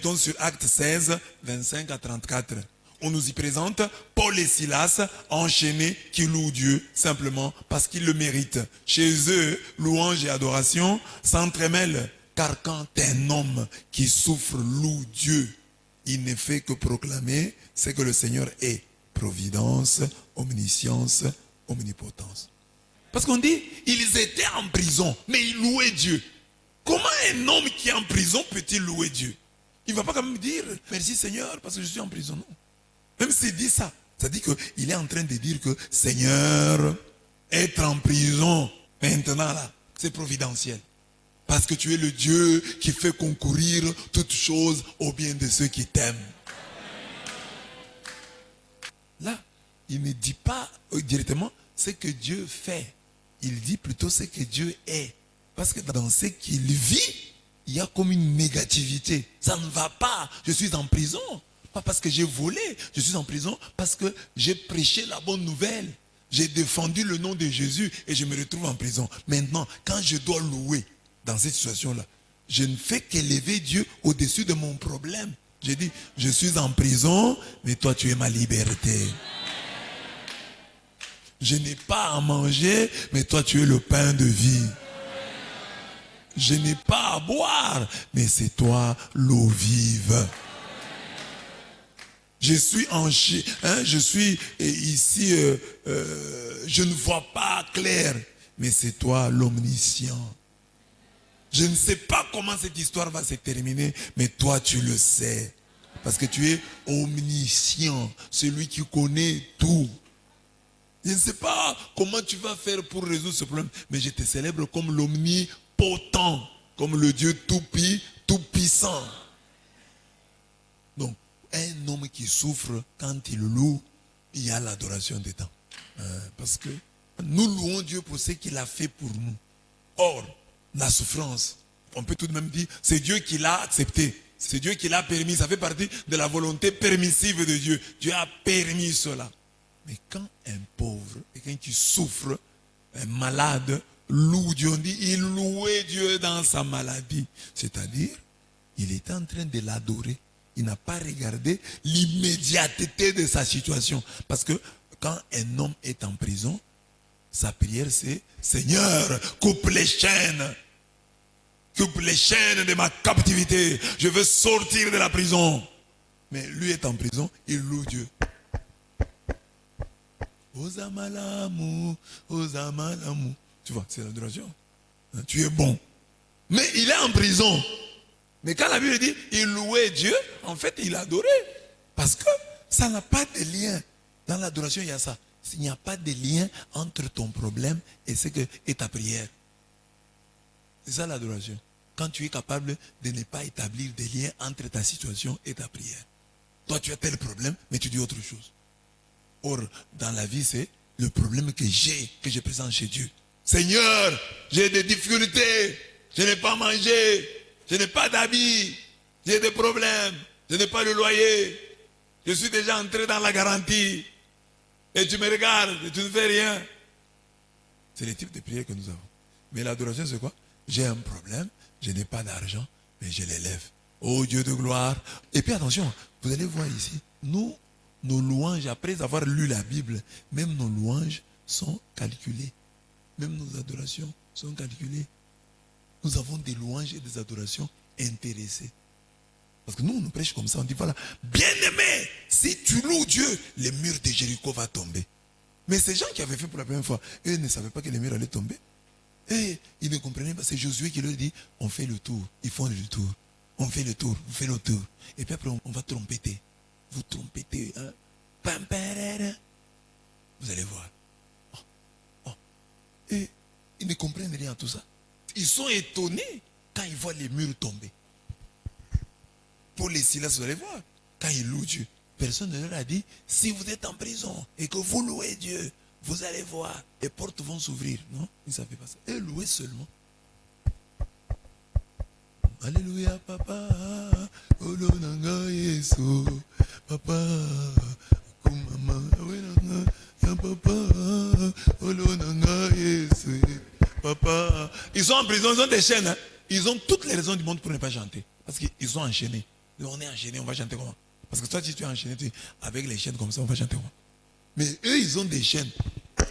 Mettons sur Acte 16, 25 à 34. On nous y présente Paul et Silas enchaînés qui louent Dieu simplement parce qu'ils le méritent. Chez eux, louange et adoration s'entremêlent. Car quand un homme qui souffre loue Dieu, il ne fait que proclamer ce que le Seigneur est. Providence, omniscience, omnipotence. Parce qu'on dit, ils étaient en prison, mais ils louaient Dieu. Comment un homme qui est en prison peut-il louer Dieu? Il ne va pas quand même dire, merci Seigneur, parce que je suis en prison. Non. Même s'il dit ça, ça dit qu'il est en train de dire que Seigneur, être en prison, maintenant là, c'est providentiel. Parce que tu es le Dieu qui fait concourir toutes choses au bien de ceux qui t'aiment. Là, il ne dit pas directement ce que Dieu fait. Il dit plutôt ce que Dieu est. Parce que dans ce qu'il vit, il y a comme une négativité. Ça ne va pas. Je suis en prison. Pas parce que j'ai volé. Je suis en prison parce que j'ai prêché la bonne nouvelle. J'ai défendu le nom de Jésus et je me retrouve en prison. Maintenant, quand je dois louer dans cette situation-là, je ne fais qu'élever Dieu au-dessus de mon problème. J'ai dit, je suis en prison, mais toi tu es ma liberté. Je n'ai pas à manger, mais toi tu es le pain de vie. Je n'ai pas à boire, mais c'est toi l'eau vive. Je suis je suis ici, je ne vois pas clair, mais c'est toi l'omniscient. Je ne sais pas comment cette histoire va se terminer, mais toi tu le sais. Parce que tu es omniscient, celui qui connaît tout. Je ne sais pas comment tu vas faire pour résoudre ce problème, mais je te célèbre comme l'omnipotent, comme le Dieu tout-puissant. Donc, un homme qui souffre, quand il loue, il y a l'adoration dedans. Parce que nous louons Dieu pour ce qu'il a fait pour nous. Or, la souffrance, on peut tout de même dire, c'est Dieu qui l'a accepté. C'est Dieu qui l'a permis. Ça fait partie de la volonté permissive de Dieu. Dieu a permis cela. Mais quand un pauvre, quelqu'un qui souffre, un malade, loue Dieu, on dit, il louait Dieu dans sa maladie. C'est-à-dire, il était en train de l'adorer. Il n'a pas regardé l'immédiateté de sa situation. Parce que quand un homme est en prison, sa prière c'est, Seigneur, coupe les chaînes. Coupe les chaînes de ma captivité. Je veux sortir de la prison. Mais lui est en prison, il loue Dieu. Osamalamu, Osamalamu. Tu vois, c'est l'adoration. Tu es bon. Mais il est en prison. Mais quand la Bible dit, il louait Dieu, en fait, il adorait. Parce que ça n'a pas de lien. Dans l'adoration, il y a ça. Il n'y a pas de lien entre ton problème et ta prière. C'est ça l'adoration. Quand tu es capable de ne pas établir des liens entre ta situation et ta prière. Toi, tu as tel problème, mais tu dis autre chose. Or, dans la vie, c'est le problème que je présente chez Dieu. Seigneur, j'ai des difficultés, je n'ai pas mangé, je n'ai pas d'habits, j'ai des problèmes, je n'ai pas de loyer, je suis déjà entré dans la garantie, et tu me regardes, et tu ne fais rien. C'est le type de prière que nous avons. Mais l'adoration, c'est quoi? J'ai un problème, je n'ai pas d'argent, mais je l'élève. Oh Dieu de gloire. Et puis attention, vous allez voir ici, nos louanges, après avoir lu la Bible, même nos louanges sont calculées. Même nos adorations sont calculées. Nous avons des louanges et des adorations intéressées. Parce que nous, on nous prêche comme ça, on dit voilà, bien-aimé, si tu loues Dieu, les murs de Jéricho vont tomber. Mais ces gens qui avaient fait pour la première fois, eux ne savaient pas que les murs allaient tomber. Et ils ne comprenaient pas. C'est Josué qui leur dit, on fait le tour. Ils font le tour. On fait le tour, on fait le tour. Et puis après, on va trompeter. Vous trompetez. Hein? Vous allez voir. Et ils ne comprennent rien à tout ça. Ils sont étonnés quand ils voient les murs tomber. Pour les Silas, vous allez voir. Quand ils louent Dieu, personne ne leur a dit, si vous êtes en prison et que vous louez Dieu, vous allez voir, les portes vont s'ouvrir. Non, ils ne savaient pas ça. Et louer seulement. Alléluia, papa. Olonanga Yesu. Papa. Kumama. Papa. Olonanga Yesu. Papa. Ils sont en prison, ils ont des chaînes. Hein? Ils ont toutes les raisons du monde pour ne pas chanter. Parce qu'ils sont enchaînés. On est enchaîné, on va chanter comment? Parce que toi, si tu es enchaîné, avec les chaînes comme ça, on va chanter comment? Mais eux, ils ont des chaînes.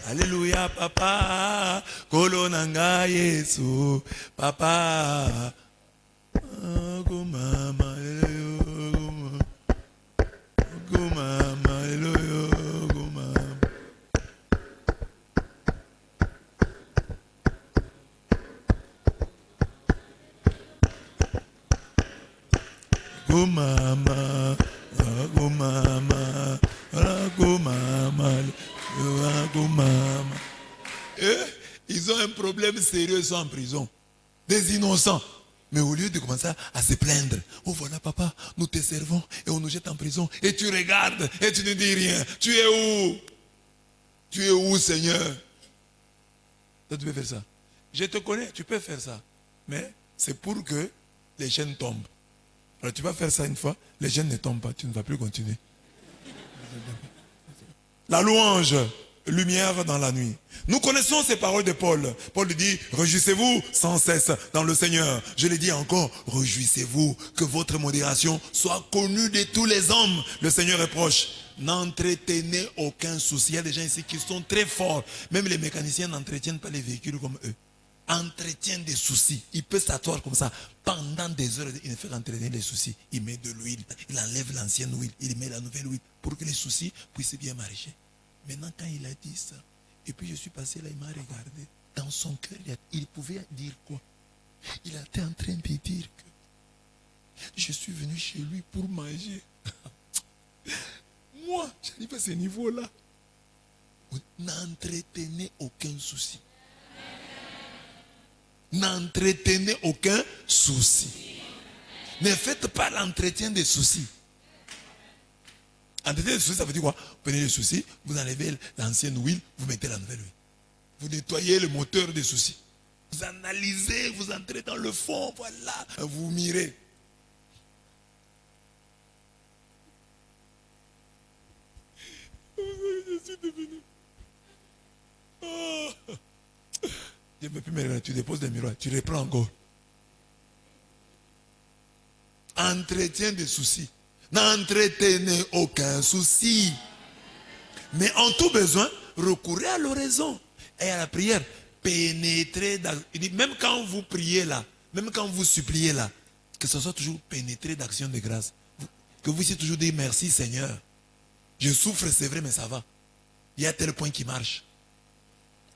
Alléluia, papa. Kolonanga Yesu, papa. Gumama, gumama, gumama. Gumama, gumama, gumama, gumama. Ils ont un problème sérieux, ils sont en prison. Des innocents. Mais au lieu de commencer à se plaindre, oh voilà papa, nous te servons et on nous jette en prison. Et tu regardes et tu ne dis rien. Tu es où? Tu es où, Seigneur? Toi, tu peux faire ça. Je te connais, tu peux faire ça. Mais c'est pour que les chaînes tombent. Alors tu vas faire ça une fois, les chaînes ne tombent pas, tu ne vas plus continuer. La louange, lumière dans la nuit. Nous connaissons ces paroles de Paul. Paul dit, réjouissez-vous sans cesse dans le Seigneur. Je l'ai dit encore, réjouissez-vous, que votre modération soit connue de tous les hommes. Le Seigneur est proche. N'entretenez aucun souci. Il y a des gens ici qui sont très forts. Même les mécaniciens n'entretiennent pas les véhicules comme eux. Entretient des soucis. Il peut s'asseoir comme ça pendant des heures. Il ne fait qu'entraîner les soucis. Il met de l'huile. Il enlève l'ancienne huile. Il met la nouvelle huile pour que les soucis puissent bien marcher. Maintenant, quand il a dit ça, et puis je suis passé là, il m'a regardé. Dans son cœur, il pouvait dire quoi? Il était en train de dire que je suis venu chez lui pour manger. Moi, j'arrive à ce niveau-là. N'entretenez aucun souci. N'entretenez aucun souci. Ne faites pas l'entretien des soucis. Entretien des soucis, ça veut dire quoi? Vous prenez les soucis, vous enlevez l'ancienne huile, vous mettez la nouvelle huile. Vous nettoyez le moteur des soucis. Vous analysez, vous entrez dans le fond, voilà, vous mirez. Je suis devenu. Oh. Je ne peux plus me regarder. Tu déposes des miroirs, tu reprends encore. Entretien des soucis. N'entretenez aucun souci. Mais en tout besoin, recourez à l'oraison et à la prière. Pénétrez dans... Il dit, même quand vous priez là, même quand vous suppliez là, que ce soit toujours pénétré d'action de grâce. Que vous puissiez toujours dire merci Seigneur. Je souffre, c'est vrai, mais ça va. Il y a tel point qui marche.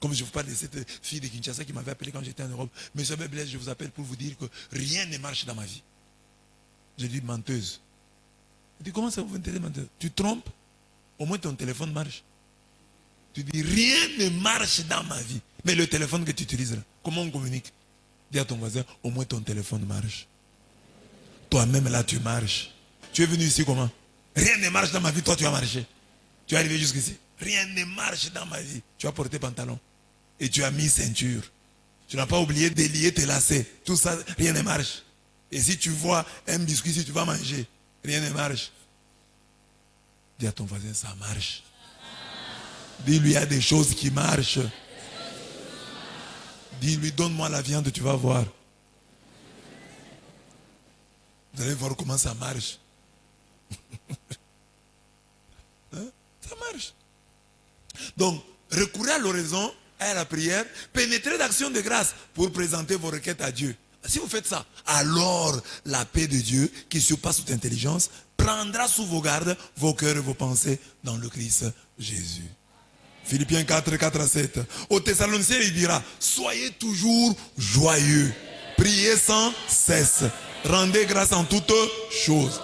Comme je vous parle de cette fille de Kinshasa qui m'avait appelé quand j'étais en Europe. Monsieur Blaise, je vous appelle pour vous dire que rien ne marche dans ma vie. Je dis menteuse. Je dis comment ça vous intéresse menteuse? Tu trompes, au moins ton téléphone marche. Tu dis rien ne marche dans ma vie. Mais le téléphone que tu utilises là, comment on communique? Dis à ton voisin, au moins ton téléphone marche. Toi-même là tu marches. Tu es venu ici comment? Rien ne marche dans ma vie, toi tu as marché. Tu es arrivé jusqu'ici. Rien ne marche dans ma vie. Tu as porté pantalon. Et tu as mis ceinture. Tu n'as pas oublié de lier tes lacets. Tout ça, rien ne marche. Et si tu vois un biscuit, si tu vas manger, rien ne marche. Dis à ton voisin, ça marche. Dis-lui, il y a des choses qui marchent. Dis-lui, donne-moi la viande, tu vas voir. Vous allez voir comment ça marche. Hein? Ça marche. Donc, recourez à l'oraison, à la prière, pénétrez d'action de grâce pour présenter vos requêtes à Dieu. Si vous faites ça, alors la paix de Dieu, qui surpasse toute intelligence, prendra sous vos gardes vos cœurs et vos pensées dans le Christ Jésus. Philippiens 4, 4 à 7. Aux Thessaloniciens, il dira, soyez toujours joyeux, priez sans cesse, rendez grâce en toutes choses,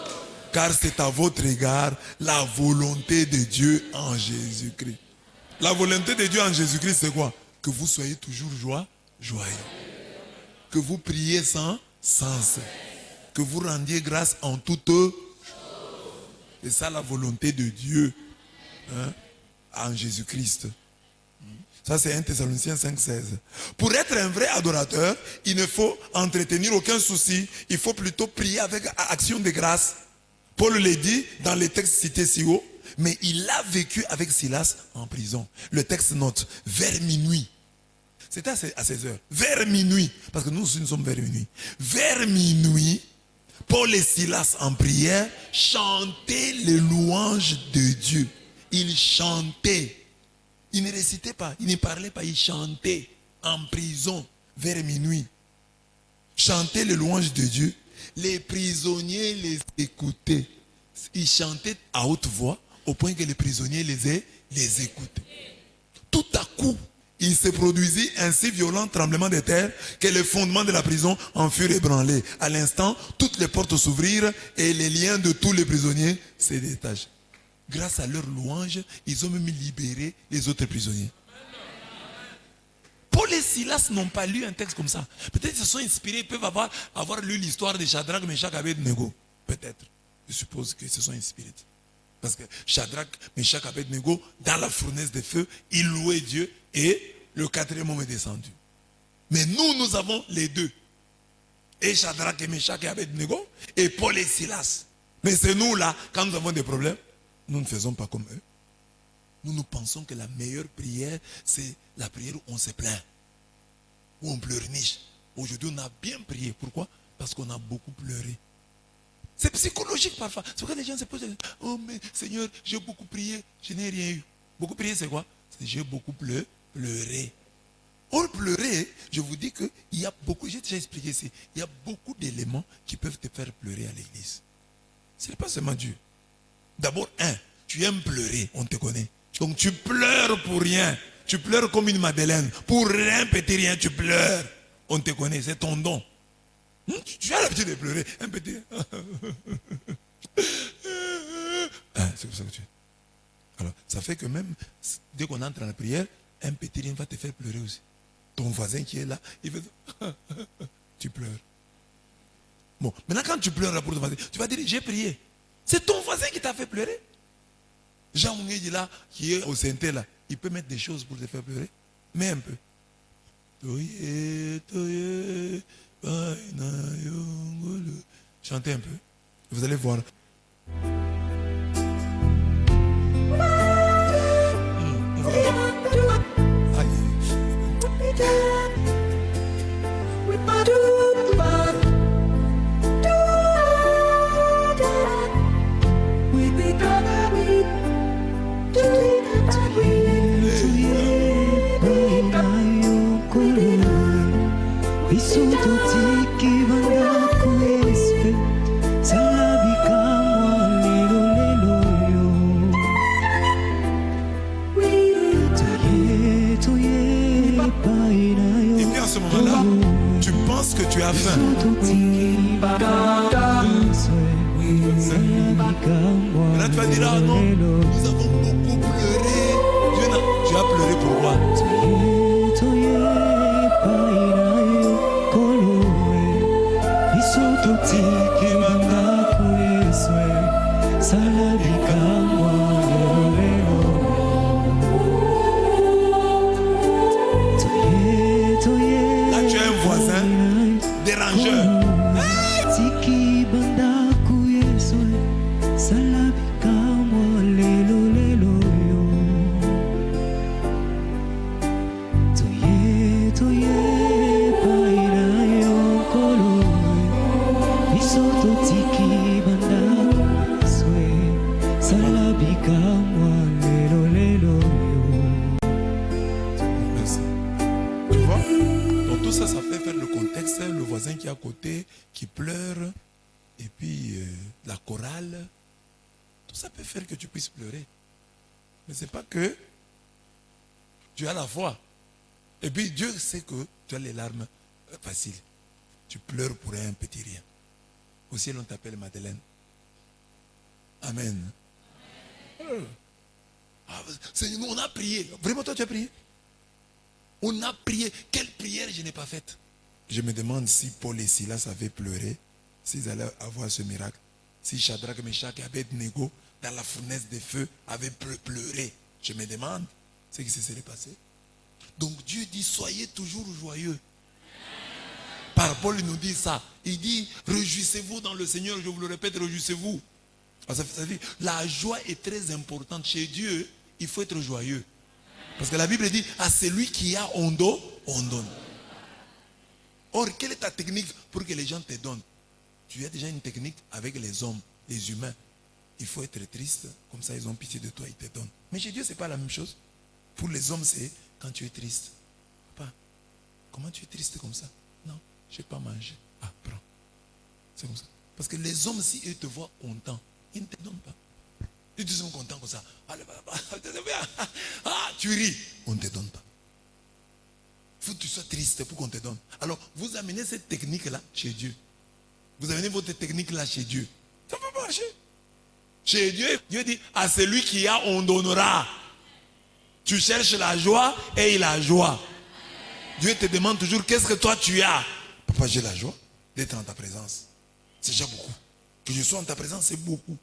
car c'est à votre égard la volonté de Dieu en Jésus-Christ. La volonté de Dieu en Jésus-Christ, c'est quoi? Que vous soyez toujours joyeux. Que vous priez sans cesse. Que vous rendiez grâce en toutes choses. C'est ça la volonté de Dieu, hein, en Jésus-Christ. Ça, c'est 1 Thessaloniciens 5, 16. Pour être un vrai adorateur, il ne faut entretenir aucun souci. Il faut plutôt prier avec action de grâce. Paul le dit dans les textes cités si haut, mais il a vécu avec Silas en prison. Le texte note, vers minuit. C'était à 16 heures. Vers minuit, parce que nous aussi nous sommes vers minuit. Vers minuit, Paul et Silas en prière chantaient les louanges de Dieu. Ils chantaient. Ils ne récitaient pas, ils ne parlaient pas, ils chantaient en prison vers minuit. Chantaient les louanges de Dieu. Les prisonniers les écoutaient. Ils chantaient à haute voix au point que les prisonniers les écoutaient. Tout à coup, il se produisit un si violent tremblement de terre que les fondements de la prison en furent ébranlés. À l'instant, toutes les portes s'ouvrirent et les liens de tous les prisonniers se détachent. Grâce à leur louange, ils ont même libéré les autres prisonniers. Paul et Silas n'ont pas lu un texte comme ça. Peut-être qu'ils se sont inspirés, ils peuvent avoir lu l'histoire de Shadrach, Meshach et Abednego. Peut-être. Je suppose qu'ils se sont inspirés. Parce que Shadrach, Meshach et Abednego, dans la fournaise de feu, ils louaient Dieu et le quatrième homme est descendu. Mais nous avons les deux. Et Shadrach et Meshach et Abednego et Paul et Silas. Mais c'est nous là, quand nous avons des problèmes, nous ne faisons pas comme eux. Nous pensons que la meilleure prière, c'est la prière où on se plaint, où on pleurniche. Aujourd'hui, on a bien prié. Pourquoi? Parce qu'on a beaucoup pleuré. C'est psychologique parfois. C'est pourquoi les gens se posent, oh mais Seigneur, j'ai beaucoup prié, je n'ai rien eu. Beaucoup prié, c'est quoi? C'est j'ai beaucoup pleuré. Or, pleurer, je vous dis qu'il y a beaucoup, j'ai déjà expliqué ici, il y a beaucoup d'éléments qui peuvent te faire pleurer à l'église. Ce n'est pas seulement Dieu. D'abord, tu aimes pleurer, on te connaît. Donc tu pleures pour rien. Tu pleures comme une Madeleine. Pour rien, petit rien, tu pleures. On te connaît, c'est ton don. Tu as l'habitude de pleurer. Un petit. C'est pour ça que tu es. Alors, ça fait que même dès qu'on entre dans la prière, un petit rien va te faire pleurer aussi. Ton voisin qui est là, il fait. Tu pleures. Bon, maintenant quand tu pleures là pour ton voisin, tu vas dire j'ai prié. C'est ton voisin qui t'a fait pleurer. Jean Mounier là, qui est au synthé là, il peut mettre des choses pour te faire pleurer. Mets un peu. Chantez un peu. Vous allez voir. Que tu as faim. Là tu vas dire ah non, nous avons beaucoup pleuré. Tu as pleuré pourquoi? Là tu as un voisin dérangeur. Qui est à côté, qui pleure, et puis la chorale, tout ça peut faire que tu puisses pleurer. Mais c'est pas que tu as la foi. Et puis Dieu sait que tu as les larmes faciles. Tu pleures pour un petit rien. Au ciel, on t'appelle Madeleine. Amen. Seigneur, nous on a prié. Vraiment, toi tu as prié? On a prié. Quelle prière je n'ai pas faite? Je me demande si Paul et Silas avaient pleuré, s'ils allaient avoir ce miracle. Si Shadrach, Meshach et Abednego, dans la fournaise de feu, avaient pleuré. Je me demande ce qui se serait passé. Donc Dieu dit, soyez toujours joyeux. Par Paul, il nous dit ça. Il dit, réjouissez-vous dans le Seigneur. Je vous le répète, réjouissez-vous. La joie est très importante. Chez Dieu, il faut être joyeux. Parce que la Bible dit, à celui qui a, on donne. Or, quelle est ta technique pour que les gens te donnent? tu as déjà une technique avec les hommes, les humains. Il faut être triste, comme ça ils ont pitié de toi, ils te donnent. Mais chez Dieu, ce n'est pas la même chose. Pour les hommes, c'est quand tu es triste. Papa, comment tu es triste comme ça? Non, je n'ai pas mangé. Ah, prends. C'est comme ça. Parce que les hommes, si eux te voient content, ils ne te donnent pas. Ils te sont contents comme ça. Ah, tu ris. On ne te donne pas. Il faut que tu sois triste pour qu'on te donne. Alors, vous amenez cette technique-là chez Dieu. Vous amenez votre technique-là chez Dieu. Ça ne peut pas marcher. Chez Dieu, Dieu dit, à celui qui a, on donnera. Tu cherches la joie et il a joie. Dieu te demande toujours, qu'est-ce que toi tu as? Papa, j'ai la joie d'être en ta présence. C'est déjà beaucoup. Que je sois en ta présence, c'est beaucoup.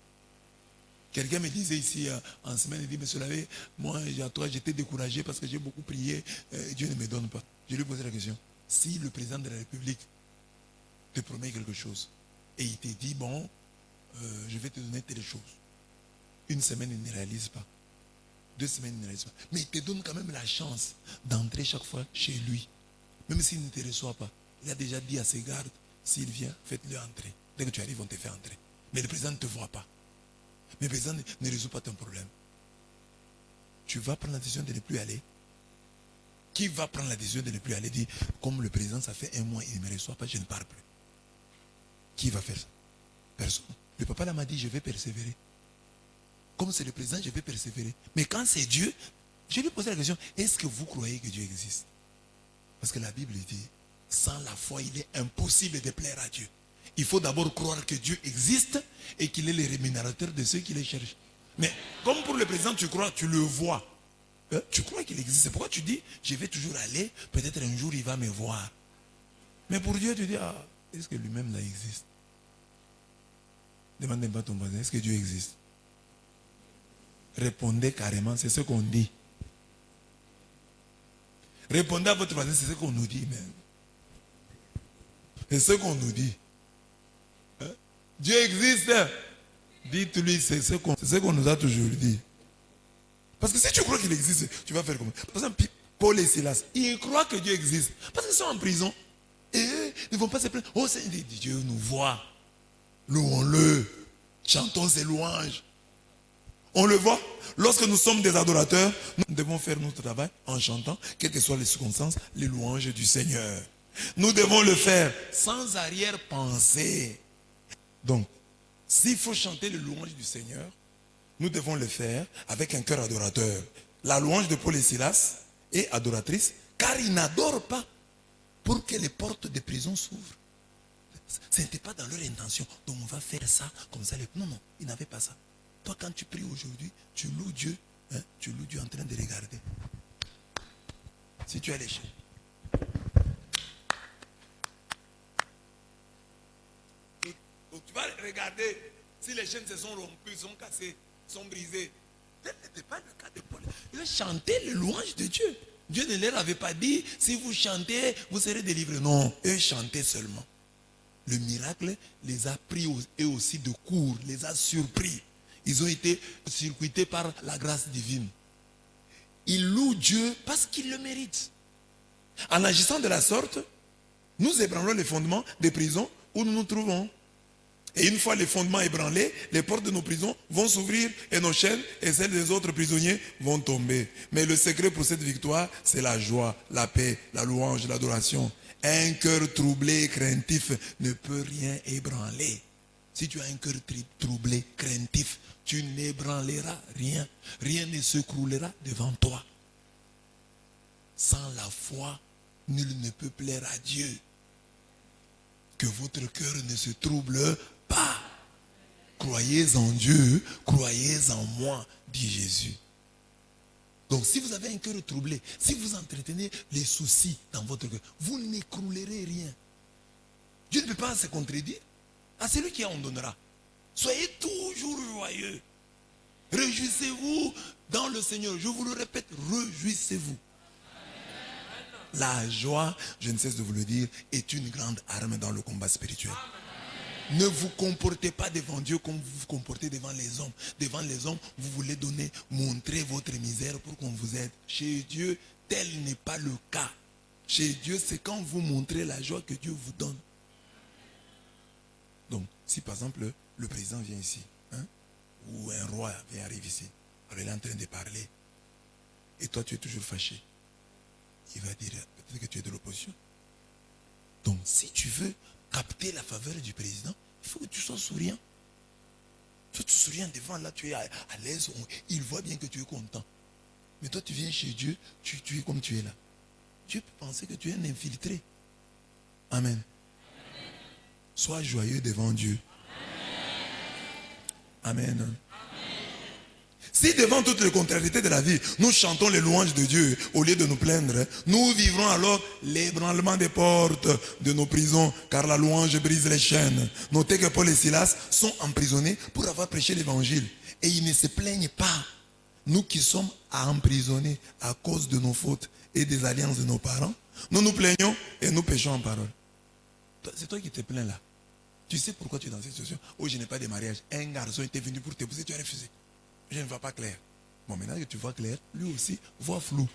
Quelqu'un me disait ici en semaine, il dit, monsieur Lavé, moi, à toi, j'étais découragé parce que j'ai beaucoup prié, Dieu ne me donne pas. Je lui ai posé la question, si le président de la République te promet quelque chose et il te dit, bon, je vais te donner telle chose, une semaine, il ne réalise pas. 2 semaines, il ne réalise pas. Mais il te donne quand même la chance d'entrer chaque fois chez lui. Même s'il ne te reçoit pas. Il a déjà dit à ses gardes, s'il vient, faites-le entrer. Dès que tu arrives, on te fait entrer. Mais le président ne te voit pas. Mais le président ne résout pas ton problème. Tu vas prendre la décision de ne plus aller. Qui va prendre la décision de ne plus aller? Dire, comme le président, ça fait 1 mois, il ne me reçoit pas, je ne pars plus. Qui va faire ça? Personne. Le papa là m'a dit, je vais persévérer. Comme c'est le président, je vais persévérer. Mais quand c'est Dieu, je lui ai posé la question, est-ce que vous croyez que Dieu existe? Parce que la Bible dit, sans la foi, il est impossible de plaire à Dieu. Il faut d'abord croire que Dieu existe et qu'il est le rémunérateur de ceux qui les cherchent. Mais comme pour le président, tu crois, tu le vois. Tu crois qu'il existe. C'est pourquoi tu dis, je vais toujours aller, peut-être un jour il va me voir. Mais pour Dieu, tu dis, ah, est-ce que lui-même là existe? Demande pas ton voisin, est-ce que Dieu existe? Répondez carrément, c'est ce qu'on dit. Répondez à votre voisin, c'est ce qu'on nous dit même. C'est ce qu'on nous dit. Hein? Dieu existe. Dites-lui, c'est ce qu'on nous a toujours dit. Parce que si tu crois qu'il existe, tu vas faire comment? Par exemple, Paul et Silas, ils croient que Dieu existe. Parce qu'ils sont en prison. Et eux, ils ne vont pas se plaindre. Oh Seigneur, Dieu nous voit. Louons-le. Chantons ses louanges. On le voit. Lorsque nous sommes des adorateurs, nous devons faire notre travail en chantant, quelles que soient les circonstances, les louanges du Seigneur. Nous devons le faire sans arrière-pensée. Donc, s'il faut chanter les louanges du Seigneur, nous devons le faire avec un cœur adorateur. La louange de Paul et Silas est adoratrice, car ils n'adorent pas pour que les portes de prison s'ouvrent. Ce n'était pas dans leur intention. Donc on va faire ça comme ça. Non, non, ils n'avaient pas ça. Toi, quand tu pries aujourd'hui, tu loues Dieu. Hein, tu loues Dieu en train de regarder. Si tu as les chaînes. Donc tu vas regarder si les chaînes se sont rompues, sont cassées, sont brisées. Ce n'était pas le cas de Paul. Il a chanté les louanges de Dieu. Dieu ne leur avait pas dit, si vous chantez, vous serez délivrés. Non, eux chantaient seulement. Le miracle les a pris eux aussi de court, les a surpris. Ils ont été circuités par la grâce divine. Ils louent Dieu parce qu'ils le méritent. En agissant de la sorte, nous ébranlons les fondements des prisons où nous nous trouvons. Et une fois les fondements ébranlés, les portes de nos prisons vont s'ouvrir et nos chaînes et celles des autres prisonniers vont tomber. Mais le secret pour cette victoire, c'est la joie, la paix, la louange, l'adoration. Un cœur troublé et craintif ne peut rien ébranler. Si tu as un cœur troublé, craintif, tu n'ébranleras rien. Rien ne s'écroulera devant toi. Sans la foi, nul ne peut plaire à Dieu. Que votre cœur ne se trouble pas. Croyez en Dieu, croyez en moi, dit Jésus. Donc si vous avez un cœur troublé, si vous entretenez les soucis dans votre cœur, vous n'écroulerez rien. Dieu ne peut pas se contredire. À celui qui en donnera. Soyez toujours joyeux. Réjouissez-vous dans le Seigneur. Je vous le répète, réjouissez-vous. La joie, je ne cesse de vous le dire, est une grande arme dans le combat spirituel. Ne vous comportez pas devant Dieu comme vous vous comportez devant les hommes. Devant les hommes, vous voulez montrer votre misère pour qu'on vous aide. Chez Dieu, tel n'est pas le cas. Chez Dieu, c'est quand vous montrez la joie que Dieu vous donne. Donc, si par exemple, le président vient ici, hein, ou un roi vient arriver ici, alors il est en train de parler, et toi tu es toujours fâché, il va dire peut-être que tu es de l'opposition. Donc, si tu veux capter la faveur du président, il faut que tu sois souriant. Tu te souviens devant là, tu es à l'aise, il voit bien que tu es content. Mais toi, tu viens chez Dieu, tu es comme tu es là. Dieu peut penser que tu es un infiltré. Amen. Sois joyeux devant Dieu. Amen. Si devant toutes les contrariétés de la vie, nous chantons les louanges de Dieu au lieu de nous plaindre, nous vivrons alors l'ébranlement des portes de nos prisons, car la louange brise les chaînes. Notez que Paul et Silas sont emprisonnés pour avoir prêché l'évangile. Et ils ne se plaignent pas. Nous qui sommes emprisonnés à cause de nos fautes et des alliances de nos parents, nous nous plaignons et nous péchons en parole. C'est toi qui te plains là. Tu sais pourquoi tu es dans cette situation? Oh, je n'ai pas de mariage. Un garçon était venu pour t'épouser, tu as refusé. Je ne vois pas clair. Bon, maintenant que tu vois clair, lui aussi voit flou.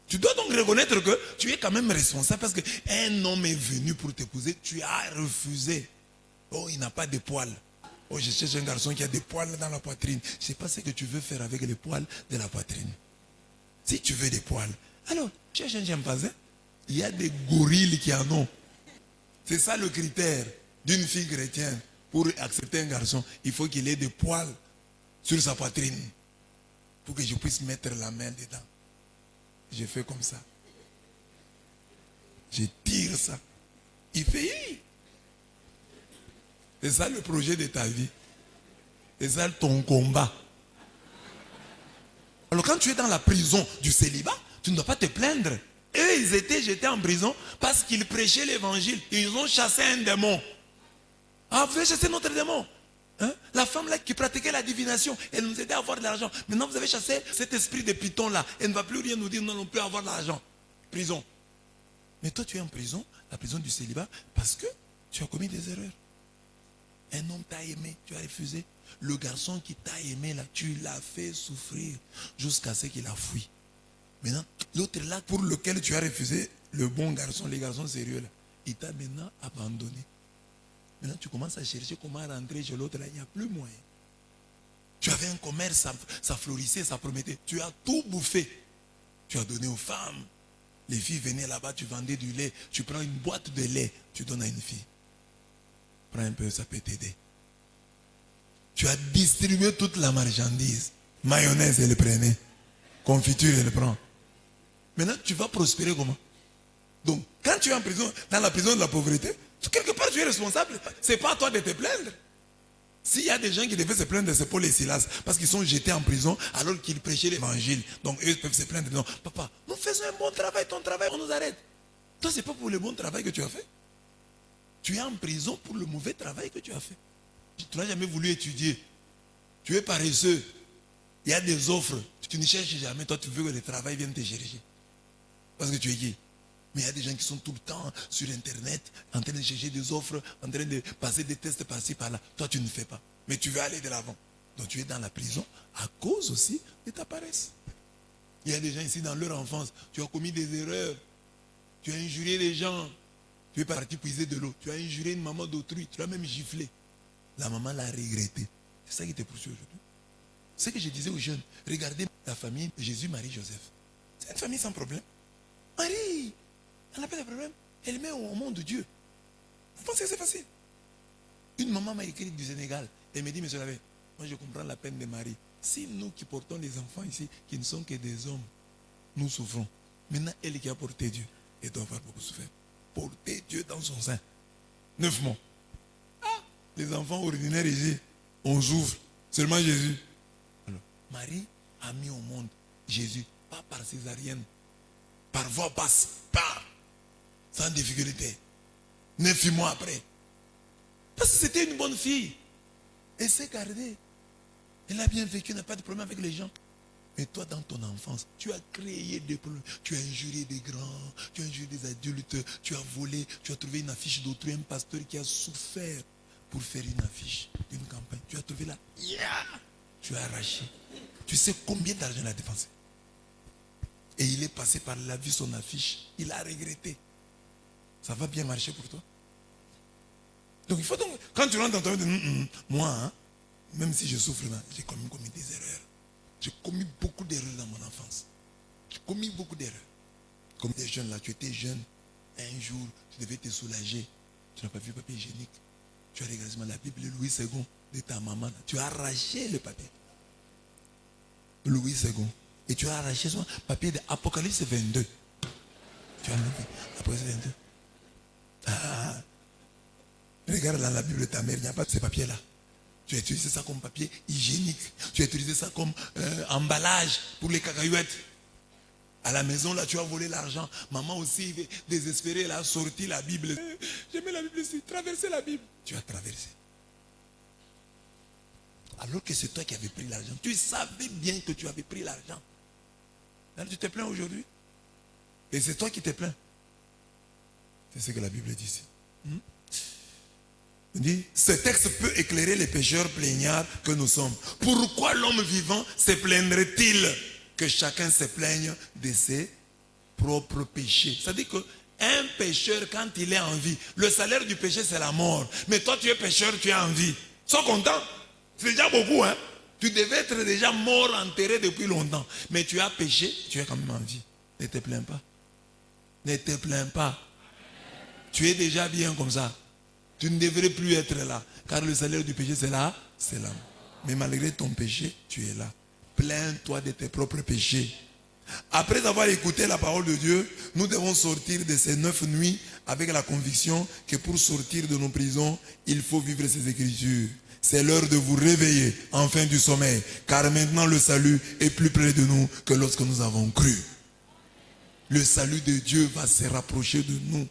Tu dois donc reconnaître que tu es quand même responsable parce qu'un homme est venu pour t'épouser, tu as refusé. Oh, il n'a pas de poils. Oh, je cherche un garçon qui a des poils dans la poitrine. Je ne sais pas ce que tu veux faire avec les poils de la poitrine. Si tu veux des poils, alors, cherche un chimpanzé. Il y a des gorilles qui en ont. C'est ça le critère d'une fille chrétienne. Pour accepter un garçon, il faut qu'il ait des poils sur sa poitrine pour que je puisse mettre la main dedans. Je fais comme ça. Je tire ça. Il fait hi. C'est ça le projet de ta vie. C'est ça ton combat. Alors quand tu es dans la prison du célibat, tu ne dois pas te plaindre. Eux, ils étaient jetés en prison parce qu'ils prêchaient l'évangile. Ils ont chassé un démon. Ah, vous avez chassé notre démon. Hein? La femme là qui pratiquait la divination, elle nous aidait à avoir de l'argent. Maintenant vous avez chassé cet esprit de python là. Elle ne va plus rien nous dire, nous n'allons plus avoir de l'argent. Prison. Mais toi tu es en prison, la prison du célibat, parce que tu as commis des erreurs. Un homme t'a aimé, tu as refusé. Le garçon qui t'a aimé là, tu l'as fait souffrir jusqu'à ce qu'il a fui. Maintenant, l'autre là pour lequel tu as refusé, le bon garçon, les garçons sérieux là, il t'a maintenant abandonné. Maintenant, tu commences à chercher comment rentrer chez l'autre là, il n'y a plus moyen. Tu avais un commerce, ça florissait, ça promettait. Tu as tout bouffé. Tu as donné aux femmes. Les filles venaient là-bas, tu vendais du lait. Tu prends une boîte de lait, tu donnes à une fille. Prends un peu, ça peut t'aider. Tu as distribué toute la marchandise. Mayonnaise, elle prenait. Confiture, elle prend. Maintenant, tu vas prospérer comment? Donc, quand tu es en prison, dans la prison de la pauvreté, quelque part, tu es responsable. Ce n'est pas à toi de te plaindre. S'il y a des gens qui devaient se plaindre, c'est Paul et Silas, parce qu'ils sont jetés en prison alors qu'ils prêchaient l'évangile. Donc, eux peuvent se plaindre. Non, papa, nous faisons un bon travail, ton travail, on nous arrête. Toi, ce n'est pas pour le bon travail que tu as fait. Tu es en prison pour le mauvais travail que tu as fait. Tu n'as jamais voulu étudier. Tu es paresseux. Il y a des offres. Tu ne cherches jamais. Toi, tu veux que le travail vienne te chercher. Parce que tu es qui? Mais il y a des gens qui sont tout le temps sur Internet, en train de chercher des offres, en train de passer des tests par-ci, par-là. Toi, tu ne fais pas. Mais tu veux aller de l'avant. Donc, tu es dans la prison à cause aussi de ta paresse. Il y a des gens ici dans leur enfance. Tu as commis des erreurs. Tu as injurié les gens. Tu es parti puiser de l'eau. Tu as injurié une maman d'autrui. Tu l'as même giflé. La maman l'a regretté. C'est ça qui te poursuit aujourd'hui. C'est ce que je disais aux jeunes. Regardez la famille Jésus, Marie, Joseph. C'est une famille sans problème. Marie, elle n'a pas de problème. Elle met au monde de Dieu. Vous pensez que c'est facile? Une maman m'a écrit du Sénégal. Elle me dit, monsieur l'abbé, moi je comprends la peine de Marie. Si nous qui portons les enfants ici, qui ne sont que des hommes, nous souffrons. Maintenant, elle qui a porté Dieu, elle doit avoir beaucoup souffert. Porter Dieu dans son sein. 9 mois. Ah, les enfants ordinaires ici, on souffre. Seulement Jésus. Alors, Marie a mis au monde Jésus, pas par césarienne, par voie basse, pas, sans difficulté. 9 mois après. Parce que c'était une bonne fille. Elle s'est gardée. Elle a bien vécu, elle n'a pas de problème avec les gens. Mais toi, dans ton enfance, tu as créé des problèmes. Tu as injurié des grands, tu as injurié des adultes, tu as volé, tu as trouvé une affiche d'autrui, un pasteur qui a souffert pour faire une affiche d'une campagne. Tu as trouvé là, tu as arraché. Tu sais combien d'argent il a dépensé. Et il est passé par là, vu son affiche, il a regretté. Ça va bien marcher pour toi? Donc il faut donc, quand tu rentres dans ton vie, moi, hein, même si je souffre là, j'ai quand même commis des erreurs. J'ai commis beaucoup d'erreurs dans mon enfance. J'ai commis beaucoup d'erreurs. Comme des jeunes là, tu étais jeune, un jour, tu devais te soulager. Tu n'as pas vu le papier hygiénique. Tu as regardé la Bible, Louis II de ta maman. Tu as arraché le papier. Louis II. Et tu as arraché son papier d'Apocalypse 22. Tu as enlevé Apocalypse 22. Ah. Regarde dans la Bible de ta mère, il n'y a pas de ces papiers-là. Tu as utilisé ça comme papier hygiénique. Tu as utilisé ça comme emballage pour les cacahuètes. À la maison, là, tu as volé l'argent. Maman aussi, désespérée, elle a sorti la Bible. J'ai mis la Bible ici, traversé la Bible. Tu as traversé. Alors que c'est toi qui avais pris l'argent. Tu savais bien que tu avais pris l'argent. Alors tu te plains aujourd'hui. Et c'est toi qui te plains. C'est ce que la Bible dit ici. Il dit, ce texte peut éclairer les pécheurs plaignards que nous sommes. Pourquoi l'homme vivant se plaindrait-il que chacun se plaigne de ses propres péchés? C'est-à-dire qu'un pécheur, quand il est en vie, le salaire du péché, c'est la mort. Mais toi, tu es pécheur, tu es en vie. Sois content. C'est déjà beaucoup, hein? Tu devais être déjà mort, enterré depuis longtemps. Mais tu as péché, tu es quand même en vie. Ne te plains pas. Ne te plains pas. Tu es déjà bien comme ça. Tu ne devrais plus être là. Car le salaire du péché, c'est là, c'est là. Mais malgré ton péché, tu es là. Plains-toi de tes propres péchés. Après avoir écouté la parole de Dieu, nous devons sortir de ces 9 nuits avec la conviction que pour sortir de nos prisons, il faut vivre ces Écritures. C'est l'heure de vous réveiller enfin du sommeil, car maintenant le salut est plus près de nous que lorsque nous avons cru. Le salut de Dieu va se rapprocher de nous.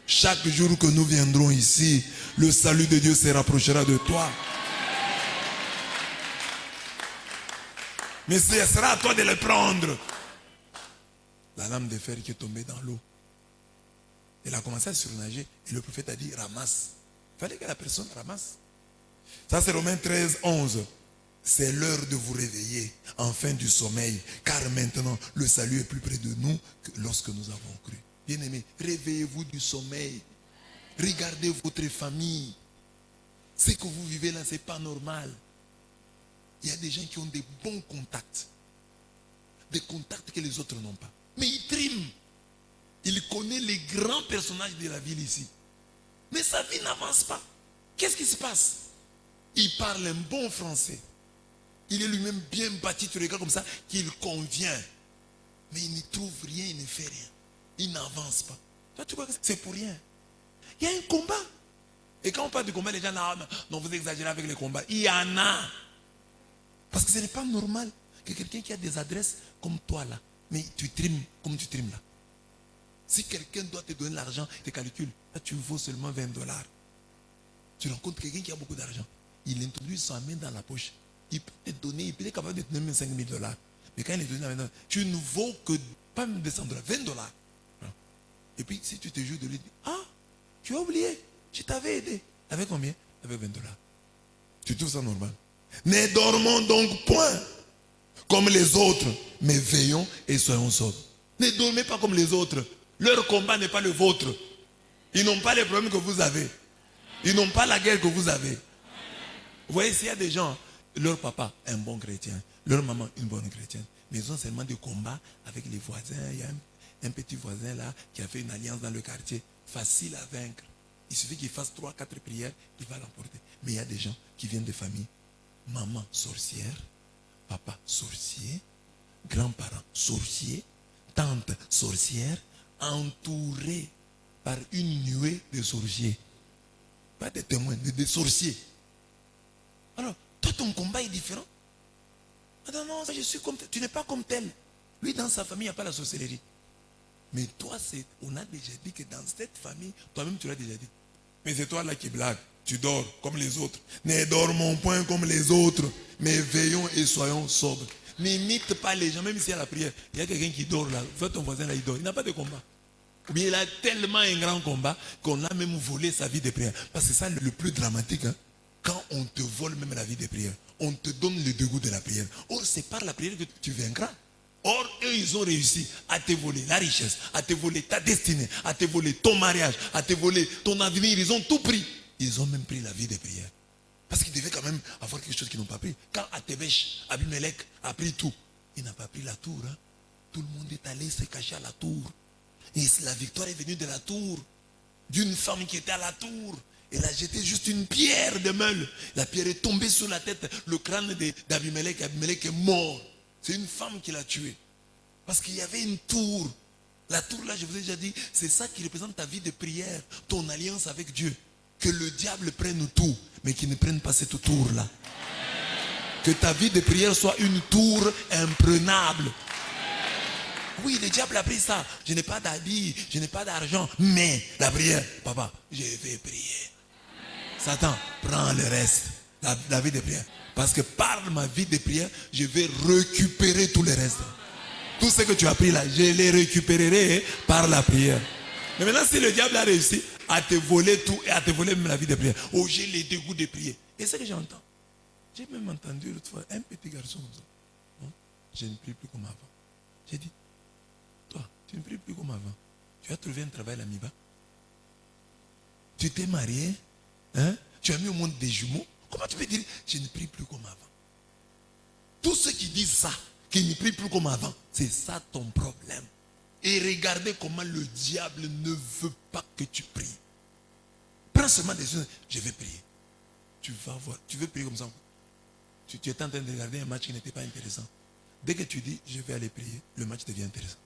Chaque jour que nous viendrons ici, le salut de Dieu se rapprochera de toi. Mais ce sera à toi de le prendre. La lame de fer qui est tombée dans l'eau. Elle a commencé à surnager et le prophète a dit ramasse. Il fallait que la personne ramasse. Ça c'est Romains 13, 11. C'est l'heure de vous réveiller, enfin du sommeil, car maintenant le salut est plus près de nous que lorsque nous avons cru. Bien-aimés, réveillez-vous du sommeil. Regardez votre famille. Ce que vous vivez là, ce n'est pas normal. Il y a des gens qui ont des bons contacts. Des contacts que les autres n'ont pas. Mais il trime. Il connaît les grands personnages de la ville ici. Mais sa vie n'avance pas. Qu'est-ce qui se passe? Il parle un bon français. Il est lui-même bien bâti, tu regardes comme ça, qu'il convient. Mais il ne trouve rien, il ne fait rien. Il n'avance pas. Toi, tu vois que c'est pour rien. Il y a un combat. Et quand on parle du combat, les gens disent, non, vous exagérez avec les combats. Il y en a. Parce que ce n'est pas normal que quelqu'un qui a des adresses comme toi là, mais tu trimes comme tu trimes là. Si quelqu'un doit te donner l'argent, tu calcules. Là, tu vaux seulement $20. Tu rencontres quelqu'un qui a beaucoup d'argent. Il introduit sa main dans la poche. Il peut te donner, il est capable de te donner $5,000. Mais quand il est donné la main, tu ne vaux que pas même $200, $20. Et puis si tu te joues de lui, tu as oublié, je t'avais aidé. Avec combien? Avec $20. Tu trouves ça normal? Ne dormons donc point comme les autres, mais veillons et soyons sobres. Ne dormez pas comme les autres. Leur combat n'est pas le vôtre. Ils n'ont pas les problèmes que vous avez. Ils n'ont pas la guerre que vous avez. Vous voyez, s'il y a des gens, leur papa est un bon chrétien, leur maman une bonne chrétienne, mais ils ont seulement des combats avec les voisins. Il y a un petit voisin là qui a fait une alliance dans le quartier, facile à vaincre. Il suffit qu'il fasse 3-4 prières, il va l'emporter. Mais il y a des gens qui viennent de familles, maman sorcière, papa sorcier, grands-parents sorciers, tante sorcière, entourés par une nuée de sorciers. Pas des témoins, des sorciers. Alors, toi, ton combat est différent. Non, non, je suis comme tel. Tu n'es pas comme tel. Lui, dans sa famille, il n'y a pas la sorcellerie. Mais toi, on a déjà dit que dans cette famille, toi-même, tu l'as déjà dit. Mais c'est toi là qui blague. Tu dors comme les autres. Ne dormons point comme les autres, mais veillons et soyons sobres. N'imite pas les gens, même s'il y a la prière. Il y a quelqu'un qui dort là. Vois ton voisin là, il dort. Il n'a pas de combat. Ou bien il a tellement un grand combat qu'on a même volé sa vie de prière. Parce que c'est ça le plus dramatique. Hein? Quand on te vole même la vie de prière, on te donne le dégoût de la prière. Or, c'est par la prière que tu vaincras. Or, eux, ils ont réussi à te voler la richesse, à te voler ta destinée, à te voler ton mariage, à te voler ton avenir. Ils ont tout pris. ils ont même pris la vie de prière. Parce qu'ils devaient quand même avoir quelque chose qu'ils n'ont pas pris. Quand Atébèche, Abimelech a pris tout, il n'a pas pris la tour. Hein. Tout le monde est allé se cacher à la tour. Et la victoire est venue de la tour. D'une femme qui était à la tour. Elle a jeté juste une pierre de meule. La pierre est tombée sur la tête, le crâne d'Abimelech. Abimelech est mort. C'est une femme qui l'a tué. Parce qu'il y avait une tour. La tour là, je vous ai déjà dit, c'est ça qui représente ta vie de prière, ton alliance avec Dieu. Que le diable prenne tout, mais qu'il ne prenne pas cette tour-là. Que ta vie de prière soit une tour imprenable. Oui, le diable a pris ça. Je n'ai pas d'habits, je n'ai pas d'argent, mais la prière, papa, je vais prier. Satan, prends le reste, la vie de prière. Parce que par ma vie de prière, je vais récupérer tout le reste. Tout ce que tu as pris là, je les récupérerai par la prière. Mais maintenant, si le diable a réussi à te voler tout et à te voler même la vie de prière, oh, j'ai les dégoûts de prier. Et c'est ce que j'entends. J'ai même entendu l'autre fois un petit garçon comme ça. Non, je ne prie plus comme avant. J'ai dit, toi, tu ne pries plus comme avant. Tu as trouvé un travail à Miba. Tu t'es marié. Hein? Tu as mis au monde des jumeaux. Comment tu peux dire, je ne prie plus comme avant? Tous ceux qui disent ça, qui ne prient plus comme avant, c'est ça ton problème. Et regardez comment le diable ne veut pas que tu pries. Prends seulement des choses. Je vais prier. Tu vas voir. Tu veux prier comme ça. Tu étais en train de regarder un match qui n'était pas intéressant. Dès que tu dis, je vais aller prier, le match devient intéressant.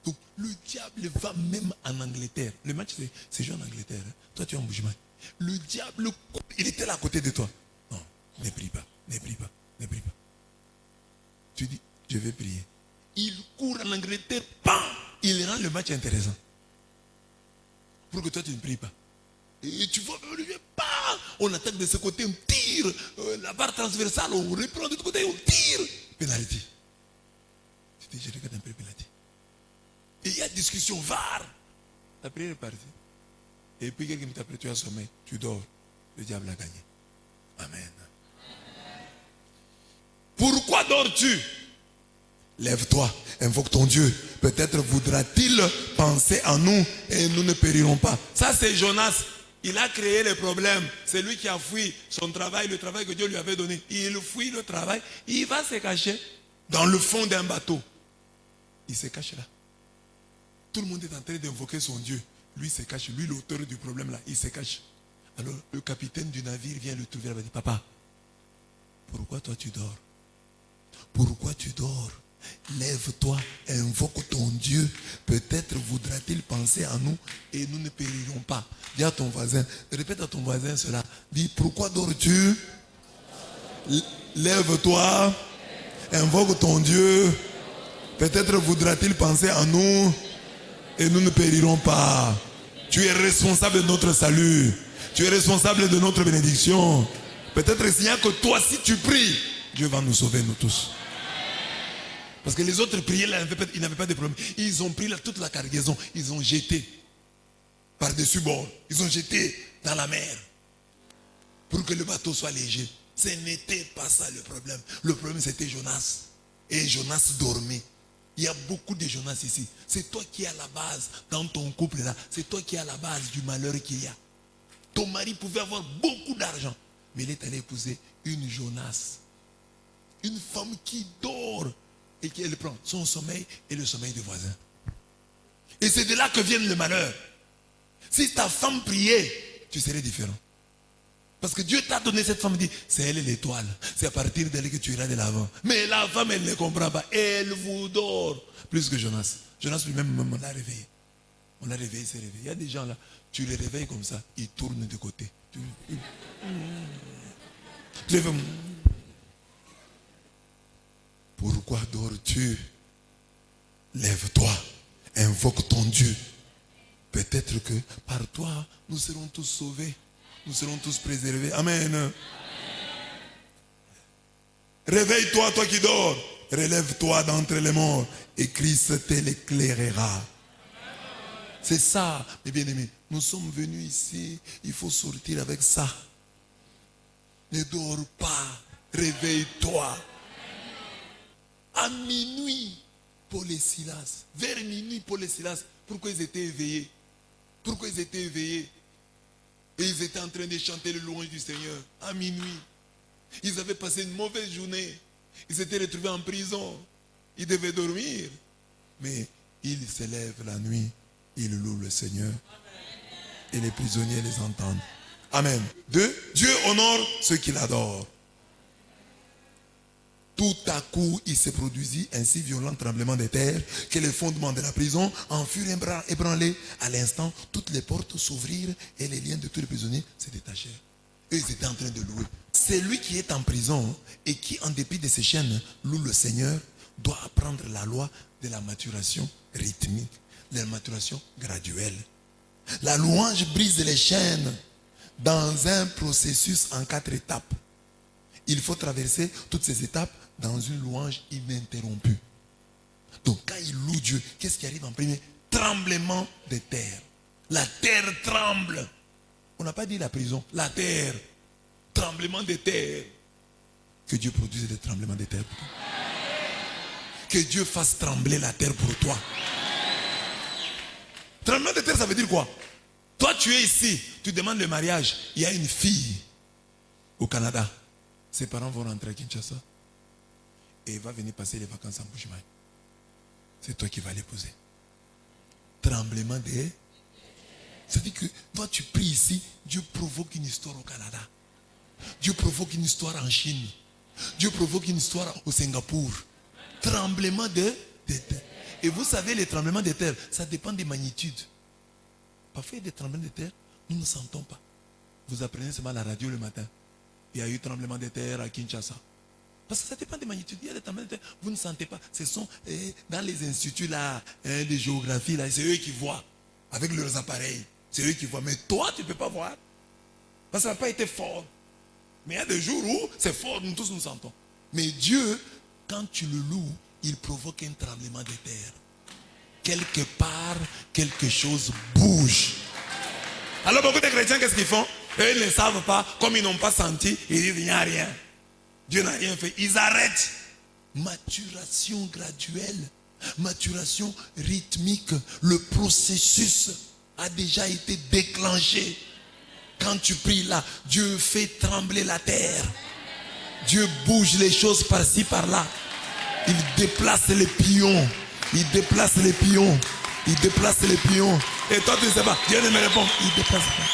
Donc, le diable va même en Angleterre. Le match, c'est joué en Angleterre. Hein. Toi, tu es en Bougimai. Le diable, il était là à côté de toi. Non, ne prie pas, ne prie pas, ne prie pas. Tu dis, je vais prier. Il court en Angleterre, bam, il rend le match intéressant. Pour que toi, tu ne pries pas. Et tu vois, bam, on attaque de ce côté, on tire. La barre transversale, on reprend de l'autre côté, on tire. Pénalité. Tu dis, je regarde un peu pénalité. Et il y a discussion, VAR. La prière est partie. Et puis quelqu'un t'appelle, tu as sommeil, tu dors. Le diable a gagné. Amen. Pourquoi dors-tu? Lève-toi, invoque ton Dieu. Peut-être voudra-t-il penser en nous et nous ne périrons pas. Ça c'est Jonas. Il a créé le problème. C'est lui qui a fui son travail, le travail que Dieu lui avait donné. Il fuit le travail. Il va se cacher dans le fond d'un bateau. Il se cache là. Tout le monde est en train d'invoquer son Dieu. Lui se cache. Lui, l'auteur du problème là, il se cache. Alors le capitaine du navire vient le trouver. Il va dire, papa, pourquoi toi tu dors? Pourquoi tu dors? Lève-toi, invoque ton Dieu. Peut-être voudra-t-il penser à nous et nous ne périrons pas. Dis à ton voisin, répète à ton voisin cela. Dis, pourquoi dors-tu? Lève-toi, invoque ton Dieu. Peut-être voudra-t-il penser à nous et nous ne périrons pas. Tu es responsable de notre salut. Tu es responsable de notre bénédiction. Peut-être s'il n'y a que toi, si tu pries, Dieu va nous sauver, nous tous. Parce que les autres priaient, ils n'avaient pas de problème. Ils ont pris toute la cargaison, ils ont jeté par-dessus bord. Ils ont jeté dans la mer pour que le bateau soit léger. Ce n'était pas ça le problème. Le problème, c'était Jonas. Et Jonas dormait. Il y a beaucoup de Jonas ici. C'est toi qui es à la base dans ton couple là. C'est toi qui es à la base du malheur qu'il y a. Ton mari pouvait avoir beaucoup d'argent, mais il est allé épouser une Jonas. Une femme qui dort et qui elle prend son sommeil et le sommeil des voisins. Et c'est de là que vient le malheur. Si ta femme priait, tu serais différent. Parce que Dieu t'a donné cette femme, dit, c'est elle l'étoile. C'est à partir d'elle que tu iras de l'avant. Mais la femme, elle ne comprend pas. Elle vous dort. Plus que Jonas. Jonas lui-même, on l'a réveillé. On l'a réveillé, il s'est réveillé. Il y a des gens là, tu les réveilles comme ça, ils tournent de côté. Tu les fais. Pourquoi dors-tu? Lève-toi, invoque ton Dieu. Peut-être que par toi, nous serons tous sauvés. Nous serons tous préservés. Amen. Réveille-toi, toi qui dors. Relève-toi d'entre les morts. Et Christ te l'éclairera. C'est ça, mes bien-aimés. Nous sommes venus ici. Il faut sortir avec ça. Ne dors pas. Réveille-toi. À minuit, Paul et Silas. Vers minuit, Paul et Silas. Pourquoi ils étaient éveillés? Pourquoi ils étaient éveillés? Et ils étaient en train de chanter le louange du Seigneur à minuit. Ils avaient passé une mauvaise journée. Ils s'étaient retrouvés en prison. Ils devaient dormir. Mais ils se lèvent la nuit. Ils louent le Seigneur. Et les prisonniers les entendent. Amen. 2. Dieu honore ceux qui l'adorent. Tout à coup, il se produisit un si violent tremblement de terre que les fondements de la prison en furent ébranlés. À l'instant, toutes les portes s'ouvrirent et les liens de tous les prisonniers se détachèrent. Eux, ils étaient en train de louer. C'est lui qui est en prison et qui, en dépit de ses chaînes, loue le Seigneur, doit apprendre la loi de la maturation rythmique, de la maturation graduelle. La louange brise les chaînes dans un processus en 4 étapes. Il faut traverser toutes ces étapes dans une louange ininterrompue. Donc quand il loue Dieu, qu'est-ce qui arrive en premier? Tremblement de terre. La terre tremble. On n'a pas dit la prison, la terre. Tremblement de terre. Que Dieu produise des tremblements de terre pour toi. Que Dieu fasse trembler la terre pour toi. Tremblement de terre, ça veut dire quoi? Toi, tu es ici, tu demandes le mariage. Il y a une fille au Canada. Ses parents vont rentrer à Kinshasa. Et il va venir passer les vacances en Bushman. C'est toi qui vas l'épouser. Tremblement de terre. Ça veut dire que toi, tu pries ici, Dieu provoque une histoire au Canada. Dieu provoque une histoire en Chine. Dieu provoque une histoire au Singapour. Tremblement de terre. Et vous savez, les tremblements de terre, ça dépend des magnitudes. Parfois, il y a des tremblements de terre, nous ne sentons pas. Vous apprenez seulement à la radio le matin. Il y a eu tremblement de terre à Kinshasa. Parce que ça dépend des magnitudes. Il y a des tremblements de terre, vous ne sentez pas. Ce sont dans les instituts là, de géographie, là, c'est eux qui voient. Avec leurs appareils. C'est eux qui voient. Mais toi, tu ne peux pas voir. Parce que ça n'a pas été fort. Mais il y a des jours où c'est fort, nous tous nous sentons. Mais Dieu, quand tu le loues, il provoque un tremblement de terre. Quelque part, quelque chose bouge. Alors beaucoup de chrétiens, qu'est-ce qu'ils font? Eux, ils ne savent pas, comme ils n'ont pas senti, ils disent il n'y a rien. Dieu n'a rien fait. Ils arrêtent. Maturation graduelle, maturation rythmique. Le processus a déjà été déclenché. Quand tu pries là, Dieu fait trembler la terre. Dieu bouge les choses par-ci, par-là. Il déplace les pions. Il déplace les pions. Il déplace les pions. Et toi, tu ne sais pas. Dieu ne me répond. Il déplace pas.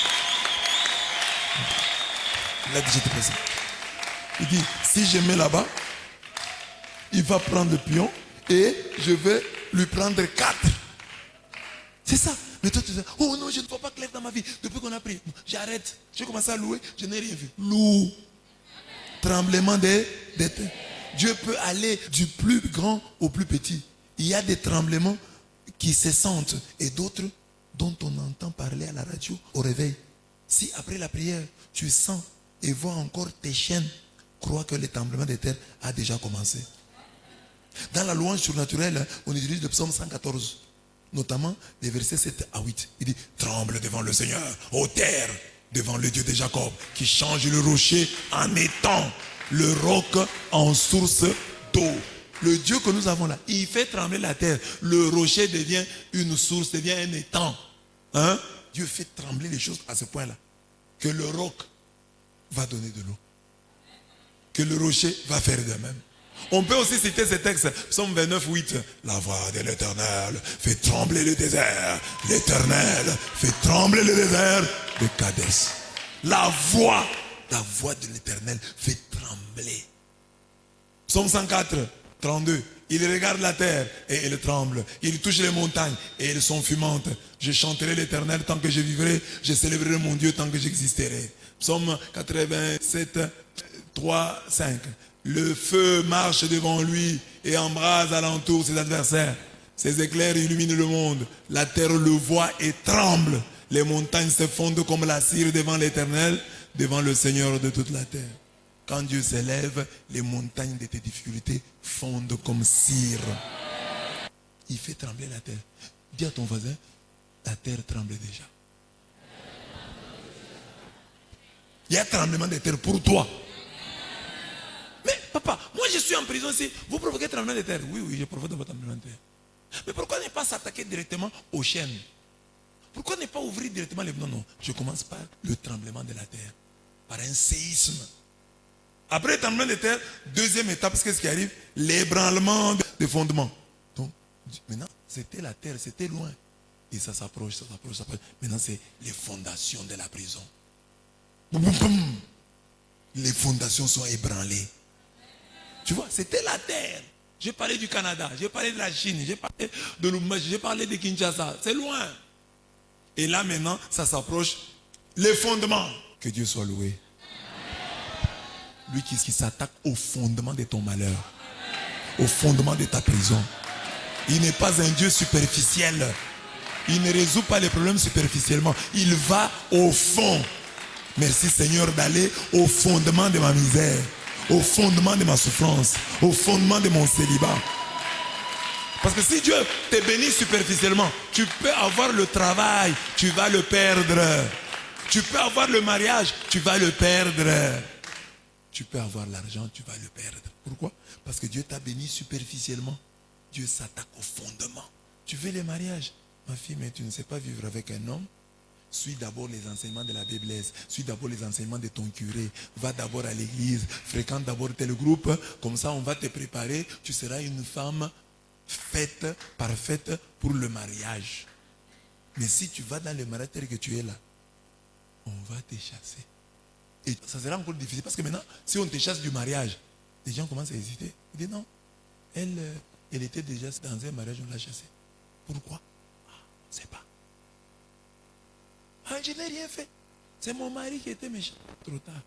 Il a dit, je te présente. Il dit, si je mets là-bas, il va prendre le pion et je vais lui prendre 4. C'est ça. Mais toi, tu dis, oh non, je ne vois pas clair dans ma vie. Depuis qu'on a pris, j'arrête. J'ai commencé à louer, je n'ai rien vu. Loue. Tremblement de terre. Dieu peut aller du plus grand au plus petit. Il y a des tremblements qui se sentent et d'autres dont on entend parler à la radio au réveil. Si après la prière, tu sens et vois encore tes chaînes, crois que le tremblement de terre a déjà commencé. Dans la louange surnaturelle, on utilise le psaume 114, notamment les versets 7 à 8. Il dit, tremble devant le Seigneur, ô terre, devant le Dieu de Jacob, qui change le rocher en étang, le roc en source d'eau. Le Dieu que nous avons là, il fait trembler la terre. Le rocher devient une source, devient un étang. Hein? Dieu fait trembler les choses à ce point-là. Que le roc va donner de l'eau. Que le rocher va faire de même. On peut aussi citer ce texte, Psaume 29, 8. La voix de l'Éternel fait trembler le désert. L'Éternel fait trembler le désert de Kadès. La voix de l'Éternel fait trembler. Psaume 104, 32. Il regarde la terre et elle tremble. Il touche les montagnes et elles sont fumantes. Je chanterai l'Éternel tant que je vivrai. Je célébrerai mon Dieu tant que j'existerai. Psaume 87, 3, 5. Le feu marche devant lui et embrase alentour ses adversaires. Ses éclairs illuminent le monde. La terre le voit et tremble. Les montagnes se fondent comme la cire devant l'Éternel, devant le Seigneur de toute la terre. Quand Dieu s'élève, les montagnes de tes difficultés fondent comme cire. Il fait trembler la terre. Dis à ton voisin, la terre tremble déjà. Il y a un tremblement de terre pour toi. Mais papa, moi je suis en prison ici. Vous provoquez un tremblement de terre. Oui, je provoque un tremblement de terre. Mais pourquoi ne pas s'attaquer directement aux chaînes? Pourquoi ne pas ouvrir directement les... Non, non, je commence par le tremblement de la terre, par un séisme. Après le tremblement de terre, deuxième étape, qu'est-ce qui arrive? L'ébranlement des fondements. Donc, maintenant, c'était la terre, c'était loin. Et ça s'approche, ça s'approche, ça s'approche. Maintenant, c'est les fondations de la prison. Boum, boum, boum. Les fondations sont ébranlées. Tu vois, c'était la terre. J'ai parlé du Canada, j'ai parlé de la Chine, j'ai parlé de Lubumbashi, j'ai parlé de Kinshasa. C'est loin. Et là, maintenant, ça s'approche. Les fondements. Que Dieu soit loué. Lui qui s'attaque au fondement de ton malheur, au fondement de ta prison. Il n'est pas un Dieu superficiel. Il ne résout pas les problèmes superficiellement. Il va au fond. Merci Seigneur d'aller au fondement de ma misère, au fondement de ma souffrance, au fondement de mon célibat. Parce que si Dieu te bénit superficiellement, tu peux avoir le travail, tu vas le perdre. Tu peux avoir le mariage, tu vas le perdre. Tu peux avoir l'argent, tu vas le perdre. Pourquoi? Parce que Dieu t'a béni superficiellement. Dieu s'attaque au fondement. Tu veux le mariage? Ma fille, mais tu ne sais pas vivre avec un homme. Suis d'abord les enseignements de la Bible. Suis d'abord les enseignements de ton curé. Va d'abord à l'église. Fréquente d'abord tel groupe. Comme ça, on va te préparer. Tu seras une femme faite, parfaite pour le mariage. Mais si tu vas dans le mariage tel que tu es là, on va te chasser. Et ça sera encore difficile. Parce que maintenant, si on te chasse du mariage, les gens commencent à hésiter. Ils disent non. Elle était déjà dans un mariage, on l'a chassée. Pourquoi? On ne sait pas. Ah, je n'ai rien fait. C'est mon mari qui était méchant. Trop tard.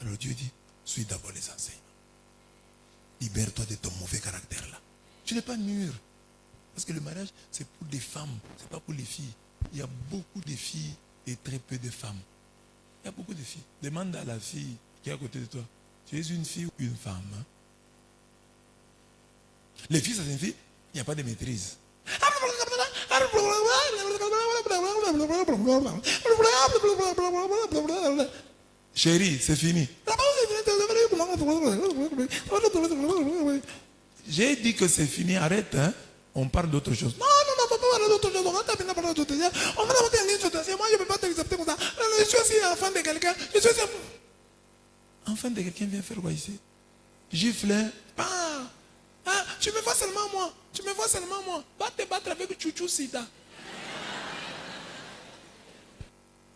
Alors Dieu dit, suis d'abord les enseignements. Libère-toi de ton mauvais caractère là. Tu n'es pas mûr. Parce que le mariage, c'est pour des femmes, c'est pas pour les filles. Il y a beaucoup de filles et très peu de femmes. Il y a beaucoup de filles. Demande à la fille qui est à côté de toi, tu es une fille ou une femme? Hein? Les filles, ça signifie, il n'y a pas de maîtrise. Chérie, c'est fini. J'ai dit que c'est fini, arrête, hein? On parle d'autre chose. Non, papa, on parle d'autre chose. On va parler d'autre chose. On va parler d'autre chose. Moi, je ne peux pas t'accepter comme ça. Je suis aussi enfant de quelqu'un. Je suis aussi... Enfant de quelqu'un vient faire quoi ici? Gifle, hein? Ah, tu me vois seulement moi. Tu me vois seulement moi. Va te battre avec Chouchou Sida.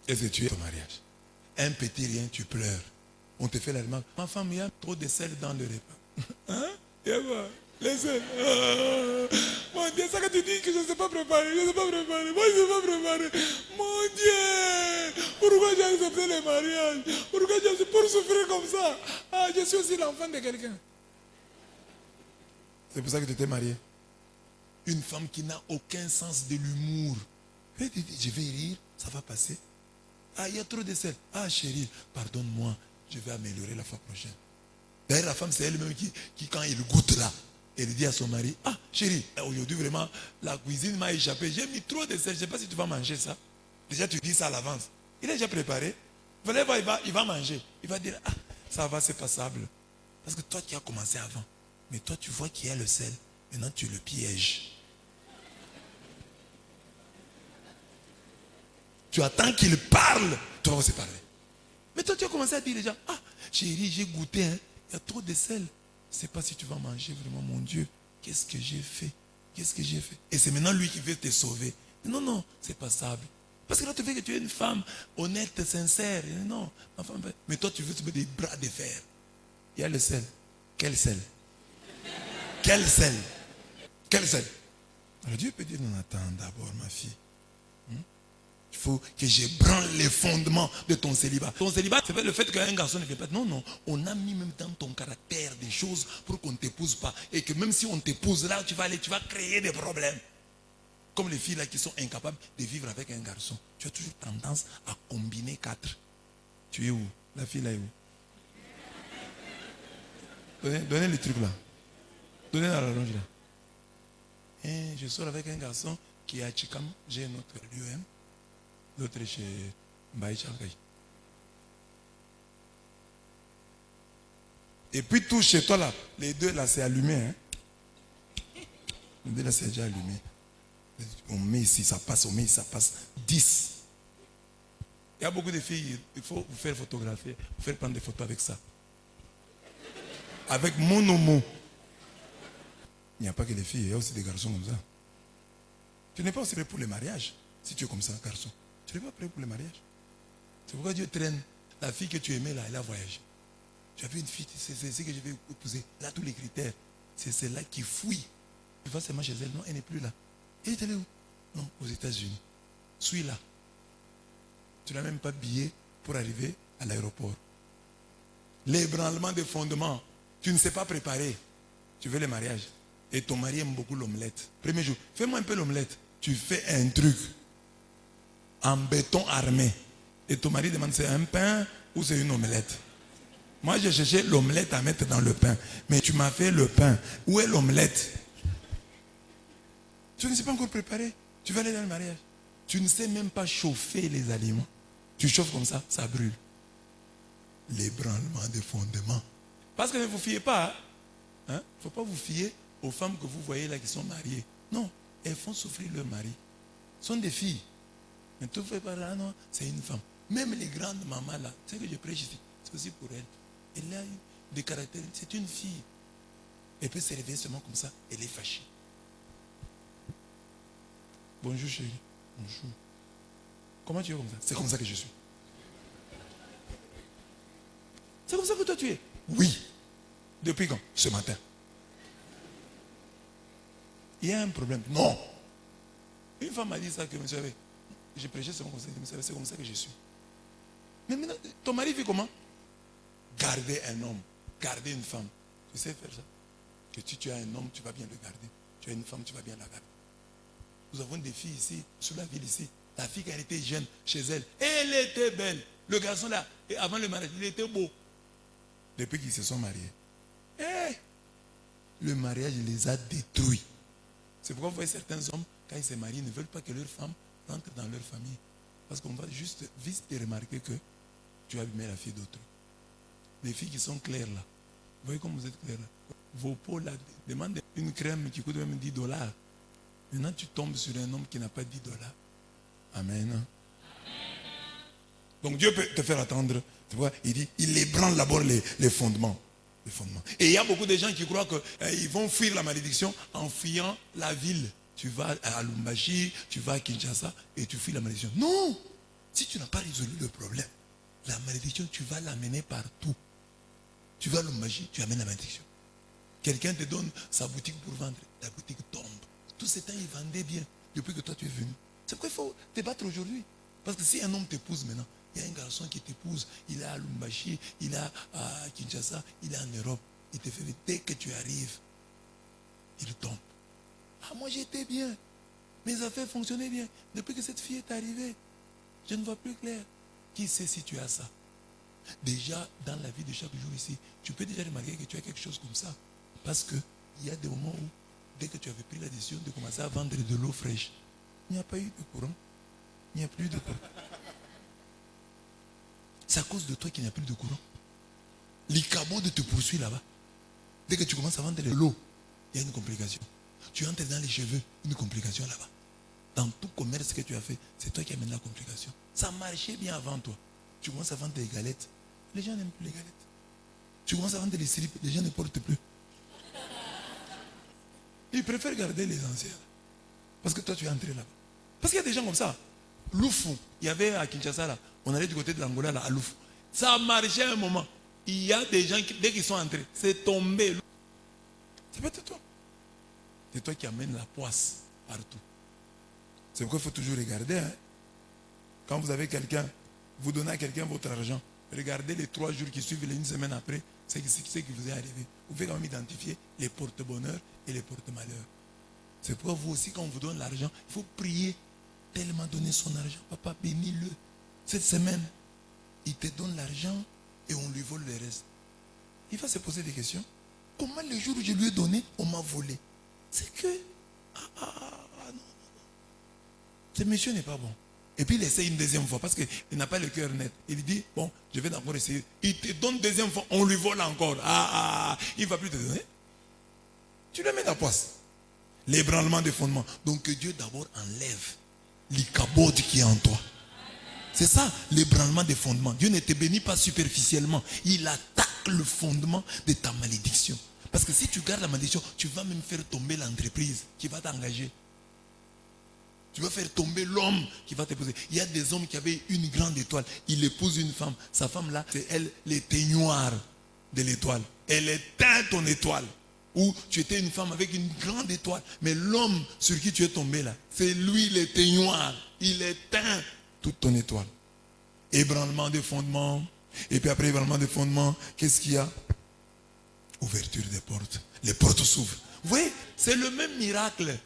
Est-ce que tu es au mariage? Un petit rien, tu pleures. On te fait la remarque. Ma femme, il y a trop de sel dans le repas. Hein? Il y a quoi? Les sels. Mon Dieu, ça que tu dis que je ne sais pas préparer. Je ne sais pas préparer. Moi, je ne sais pas préparer. Mon Dieu. Pourquoi j'ai accepté le mariage? Pourquoi j'ai accepté pour souffrir comme ça? Ah, je suis aussi l'enfant de quelqu'un. C'est pour ça que tu t'es marié. Une femme qui n'a aucun sens de l'humour. Je vais rire, ça va passer. Ah, il y a trop de sel. Ah, chérie, pardonne-moi, je vais améliorer la fois prochaine. D'ailleurs, la femme, c'est elle-même qui, quand il goûte là, elle dit à son mari, ah, chérie, aujourd'hui, vraiment, la cuisine m'a échappé. J'ai mis trop de sel, je ne sais pas si tu vas manger ça. Déjà, tu dis ça à l'avance. Il est déjà préparé. Il va manger. Il va dire, ah, ça va, c'est passable. Parce que toi, tu as commencé avant. Mais toi, tu vois qu'il y a le sel. Maintenant, tu le pièges. Tu attends qu'il parle. Tu vas aussi parler. Mais toi, tu as commencé à dire déjà, ah, chérie, j'ai goûté, hein. Il y a trop de sel. Je ne sais pas si tu vas manger vraiment, mon Dieu. Qu'est-ce que j'ai fait? Qu'est-ce que j'ai fait? Et c'est maintenant lui qui veut te sauver. Non, non, c'est passable. Parce que là, tu fais que tu es une femme honnête, sincère. Non, enfin, mais toi, tu veux te mettre des bras de fer. Il y a le sel. Quel sel? Quel sel? Quel sel? Alors Dieu peut dire, non, attends d'abord, ma fille. Il faut que j'ébranle les fondements de ton célibat. Ton célibat, c'est pas le fait qu'un garçon ne fait pas. Non, non. On a mis même dans ton caractère des choses pour qu'on ne t'épouse pas. Et que même si on t'épouse là, tu vas créer des problèmes. Comme les filles là qui sont incapables de vivre avec un garçon. Tu as toujours tendance à combiner 4. Tu es où? La fille là est où? Donnez le truc là. Donnez la rallonge là. Et je sors avec un garçon qui est à Chikam. J'ai un autre l'UM. L'autre est chez Mbaye Changaï. Et puis tout chez toi là, les deux là c'est allumé. Hein? Les deux là c'est déjà allumé. On met ici, ça passe, on met ici, ça passe. 10. Il y a beaucoup de filles, il faut vous faire photographier, vous faire prendre des photos avec ça. Avec mon mot. Il n'y a pas que des filles, il y a aussi des garçons comme ça. Tu n'es pas aussi prêt pour le mariage. Si tu es comme ça, garçon, tu n'es pas prêt pour le mariage. C'est pourquoi Dieu traîne. La fille que tu aimais là, elle a voyagé. Tu as vu une fille, c'est ce que je vais épouser. Elle a tous les critères. C'est celle-là qui fouille. Tu vas seulement chez elle. Non, elle n'est plus là. Et elle est où? Non, aux États-Unis. Suis-là. Tu n'as même pas billet pour arriver à l'aéroport. L'ébranlement des fondements. Tu ne sais pas préparer. Tu veux le mariage. Et ton mari aime beaucoup l'omelette. Premier jour, fais-moi un peu l'omelette. Tu fais un truc en béton armé. Et ton mari demande, c'est un pain ou c'est une omelette? Moi, j'ai cherché l'omelette à mettre dans le pain. Mais tu m'as fait le pain. Où est l'omelette? Tu ne sais pas encore préparer. Tu vas aller dans le mariage. Tu ne sais même pas chauffer les aliments. Tu chauffes comme ça, ça brûle. L'ébranlement des fondements. Parce que ne vous fiez pas. Il ne faut pas vous fier aux femmes que vous voyez là qui sont mariées. Non, elles font souffrir leur mari. Ce sont des filles. Mais tout fait par là, non, c'est une femme. Même les grandes mamans là, c'est que je prêche ici, c'est aussi pour elle. Elle a des caractères, c'est une fille. Elle peut se réveiller seulement comme ça, elle est fâchée. Bonjour chérie. Bonjour. Comment tu es comme ça? C'est comme ça que je suis. C'est comme ça que toi tu es? Oui. Depuis quand? Ce matin. Il y a un problème. Non. Une femme m'a dit ça que monsieur avait. J'ai prêché seulement comme ça. C'est comme ça que je suis. Mais maintenant, ton mari vit comment? Garder un homme, garder une femme. Tu sais faire ça? Que tu as un homme, tu vas bien le garder. Tu as une femme, tu vas bien la garder. Nous avons des filles ici, sur la ville ici. La fille, quand elle était jeune, chez elle, elle était belle. Le garçon là, avant le mariage, il était beau. Depuis qu'ils se sont mariés, le mariage les a détruits. C'est pourquoi vous voyez certains hommes, quand ils se marient, ne veulent pas que leur femme rentre dans leur famille. Parce qu'on va juste vite remarquer que tu as abîmé la fille d'autrui. Les filles qui sont claires là, vous voyez comme vous êtes claires là. Vos peaux là, demandent une crème qui coûte même $10. Maintenant tu tombes sur un homme qui n'a pas $10. Amen. Donc Dieu peut te faire attendre. Tu vois, il dit, il ébranle d'abord les fondements. Les fondements. Et il y a beaucoup de gens qui croient qu'ils vont fuir la malédiction en fuyant la ville. Tu vas à Lubumbashi, tu vas à Kinshasa et tu fuis la malédiction. Non! Si tu n'as pas résolu le problème, la malédiction, tu vas l'amener partout. Tu vas à Lubumbashi, tu amènes la malédiction. Quelqu'un te donne sa boutique pour vendre, la boutique tombe. Tout ce temps, il vendait bien depuis que toi tu es venu. C'est pourquoi il faut te battre aujourd'hui. Parce que si un homme t'épouse maintenant, il y a un garçon qui t'épouse, il est à Lubumbashi, il est à Kinshasa, il est en Europe. Il te fait, dès que tu arrives, il tombe. Ah, moi j'étais bien. Mes affaires fonctionnaient bien. Depuis que cette fille est arrivée, je ne vois plus clair. Qui sait si tu as ça? Déjà, dans la vie de chaque jour ici, tu peux déjà remarquer que tu as quelque chose comme ça. Parce qu'il y a des moments où, dès que tu avais pris la décision de commencer à vendre de l'eau fraîche, il n'y a pas eu de courant. Il n'y a plus de courant. C'est à cause de toi qu'il n'y a plus de courant. L'Icabod te poursuit là-bas. Dès que tu commences à vendre de l'eau, il y a une complication. Tu entres dans les cheveux, une complication là-bas. Dans tout commerce que tu as fait, c'est toi qui amènes la complication. Ça marchait bien avant toi. Tu commences à vendre des galettes, les gens n'aiment plus les galettes. Tu commences à vendre des slips, les gens ne portent plus. Ils préfèrent garder les anciens. Parce que toi tu es entré là-bas. Parce qu'il y a des gens comme ça. Loufou, il y avait à Kinshasa là, on allait du côté de l'Angola là, à Loufou. Ça marchait à un moment. Il y a des gens qui, dès qu'ils sont entrés, c'est tombé. C'est peut-être toi. C'est toi qui amènes la poisse partout. C'est pourquoi il faut toujours regarder. Quand vous avez quelqu'un, vous donnez à quelqu'un votre argent, regardez les 3 jours qui suivent, les 1 semaine après, c'est ce qui vous est arrivé. Vous pouvez quand même identifier les porte-bonheur et les porte-malheur. C'est pourquoi vous aussi, quand on vous donne l'argent, il faut prier. Tellement donner son argent. Papa, bénis-le. Cette semaine, il te donne l'argent et on lui vole le reste. Il va se poser des questions. Comment le jour où je lui ai donné, on m'a volé? C'est que... non. Ce monsieur n'est pas bon. Et puis il essaie une deuxième fois parce qu'il n'a pas le cœur net. Il dit, bon, je vais d'abord essayer. Il te donne deuxième fois, on lui vole encore. Il ne va plus te donner. Tu lui mets la poisse. L'ébranlement des fondements. Donc que Dieu d'abord enlève l'icabode qui est en toi. C'est ça, l'ébranlement des fondements. Dieu ne te bénit pas superficiellement. Il attaque le fondement de ta malédiction. Parce que si tu gardes la malédiction, tu vas même faire tomber l'entreprise qui va t'engager. Tu vas faire tomber l'homme qui va t'épouser. Il y a des hommes qui avaient une grande étoile. Il épouse une femme. Sa femme là, c'est elle l'éteignoir de l'étoile. Elle éteint ton étoile. Ou tu étais une femme avec une grande étoile. Mais l'homme sur qui tu es tombé là, c'est lui l'éteignoir. Il éteint toute ton étoile. Ébranlement des fondements. Et puis après ébranlement des fondements, qu'est-ce qu'il y a? Ouverture des portes. Les portes s'ouvrent. Vous voyez, c'est le même miracle.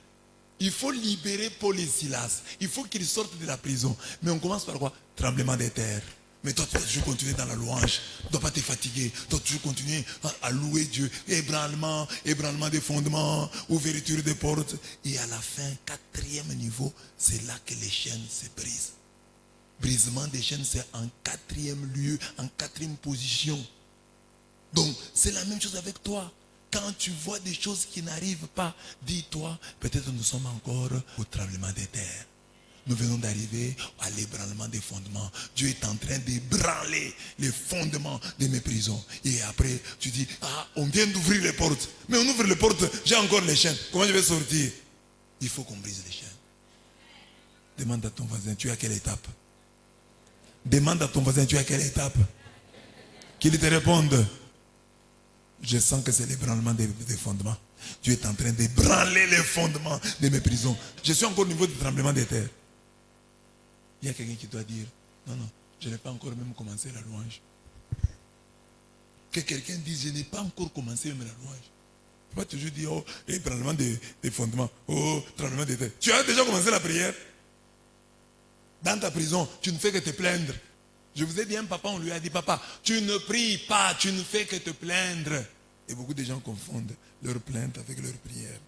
Il faut libérer Paul et Silas. Il faut qu'ils sortent de la prison. Mais on commence par quoi? Tremblement des terres. Mais toi, tu dois toujours continuer dans la louange. Tu ne dois pas te fatiguer. Tu dois toujours continuer à louer Dieu. Ébranlement des fondements, ouverture des portes. Et à la fin, 4e niveau, c'est là que les chaînes se brisent. Brisement des chaînes, c'est en 4e lieu, en 4e position. Donc, c'est la même chose avec toi. Quand tu vois des choses qui n'arrivent pas, dis-toi, peut-être nous sommes encore au tremblement des terres. Nous venons d'arriver à l'ébranlement des fondements. Dieu est en train d'ébranler les fondements de mes prisons. Et après, tu dis, ah, on vient d'ouvrir les portes. Mais on ouvre les portes, j'ai encore les chaînes. Comment je vais sortir? Il faut qu'on brise les chaînes. Demande à ton voisin, tu es à quelle étape? Demande à ton voisin, tu es à quelle étape? Qu'il te réponde. Je sens que c'est l'ébranlement des fondements. Dieu est en train d'ébranler les fondements de mes prisons. Je suis encore au niveau du tremblement des terres. Il y a quelqu'un qui doit dire, non, non, je n'ai pas encore même commencé la louange. Que quelqu'un dise, je n'ai pas encore commencé même la louange. Tu vas toujours dire, oh, ébranlement des fondements, oh, tremblement des terres. Tu as déjà commencé la prière. Dans ta prison, tu ne fais que te plaindre. Je vous ai dit, un papa, on lui a dit, papa, tu ne pries pas, tu ne fais que te plaindre. Et beaucoup de gens confondent leur plainte avec leur prière.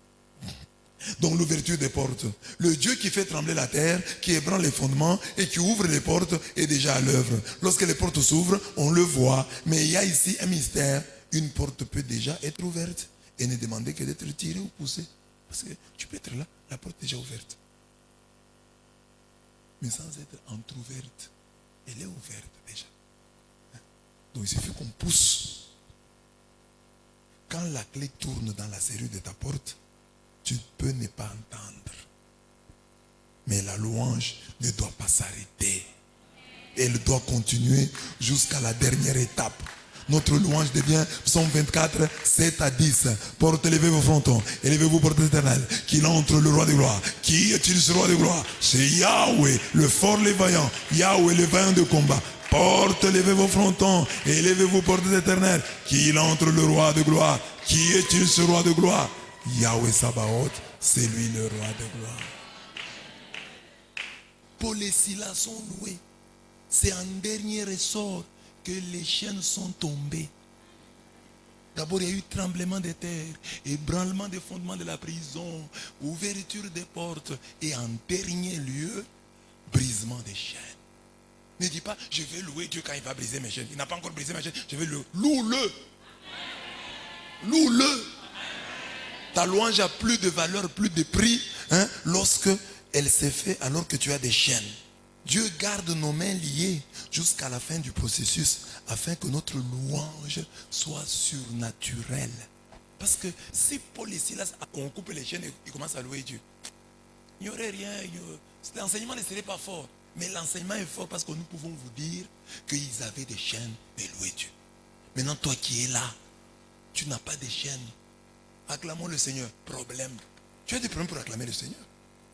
Donc l'ouverture des portes. Le Dieu qui fait trembler la terre, qui ébranle les fondements et qui ouvre les portes est déjà à l'œuvre. Lorsque les portes s'ouvrent, on le voit. Mais il y a ici un mystère. Une porte peut déjà être ouverte et ne demander que d'être tirée ou poussée. Parce que tu peux être là, la porte est déjà ouverte. Mais sans être entrouverte. Elle est ouverte déjà. Donc il suffit qu'on pousse. Quand la clé tourne dans la serrure de ta porte, tu peux ne pas entendre. Mais la louange ne doit pas s'arrêter. Elle doit continuer jusqu'à la dernière étape. Notre louange devient psaume 24, 7 à 10. Porte, élevez vos frontons, élevez-vous porte éternelle. Qu'il entre le roi de gloire. Qui est-il ce roi de gloire? C'est Yahweh, le fort, le vaillant. Yahweh, le vaillant de combat. Porte, élevez vos frontons, élevez-vous porte éternelle. Qu'il entre le roi de gloire. Qui est-il ce roi de gloire? Yahweh Sabaoth, c'est lui le roi de gloire. Paul et Silas sont loués. C'est un dernier ressort que les chaînes sont tombées. D'abord, il y a eu tremblement des terres, ébranlement des fondements de la prison, ouverture des portes et en dernier lieu, brisement des chaînes. Ne dis pas, je vais louer Dieu quand il va briser mes chaînes. Il n'a pas encore brisé mes chaînes, je vais le loue-le. Loue-le. Ta louange a plus de valeur, plus de prix, lorsque elle s'est faite alors que tu as des chaînes. Dieu garde nos mains liées jusqu'à la fin du processus afin que notre louange soit surnaturelle. Parce que si Paul et Silas, on coupe les chaînes et ils commencent à louer Dieu, il n'y aurait rien. L'enseignement ne serait pas fort. Mais l'enseignement est fort parce que nous pouvons vous dire qu'ils avaient des chaînes et louer Dieu. Maintenant, toi qui es là, tu n'as pas de chaînes. Acclamons le Seigneur. Problème. Tu as des problèmes pour acclamer le Seigneur.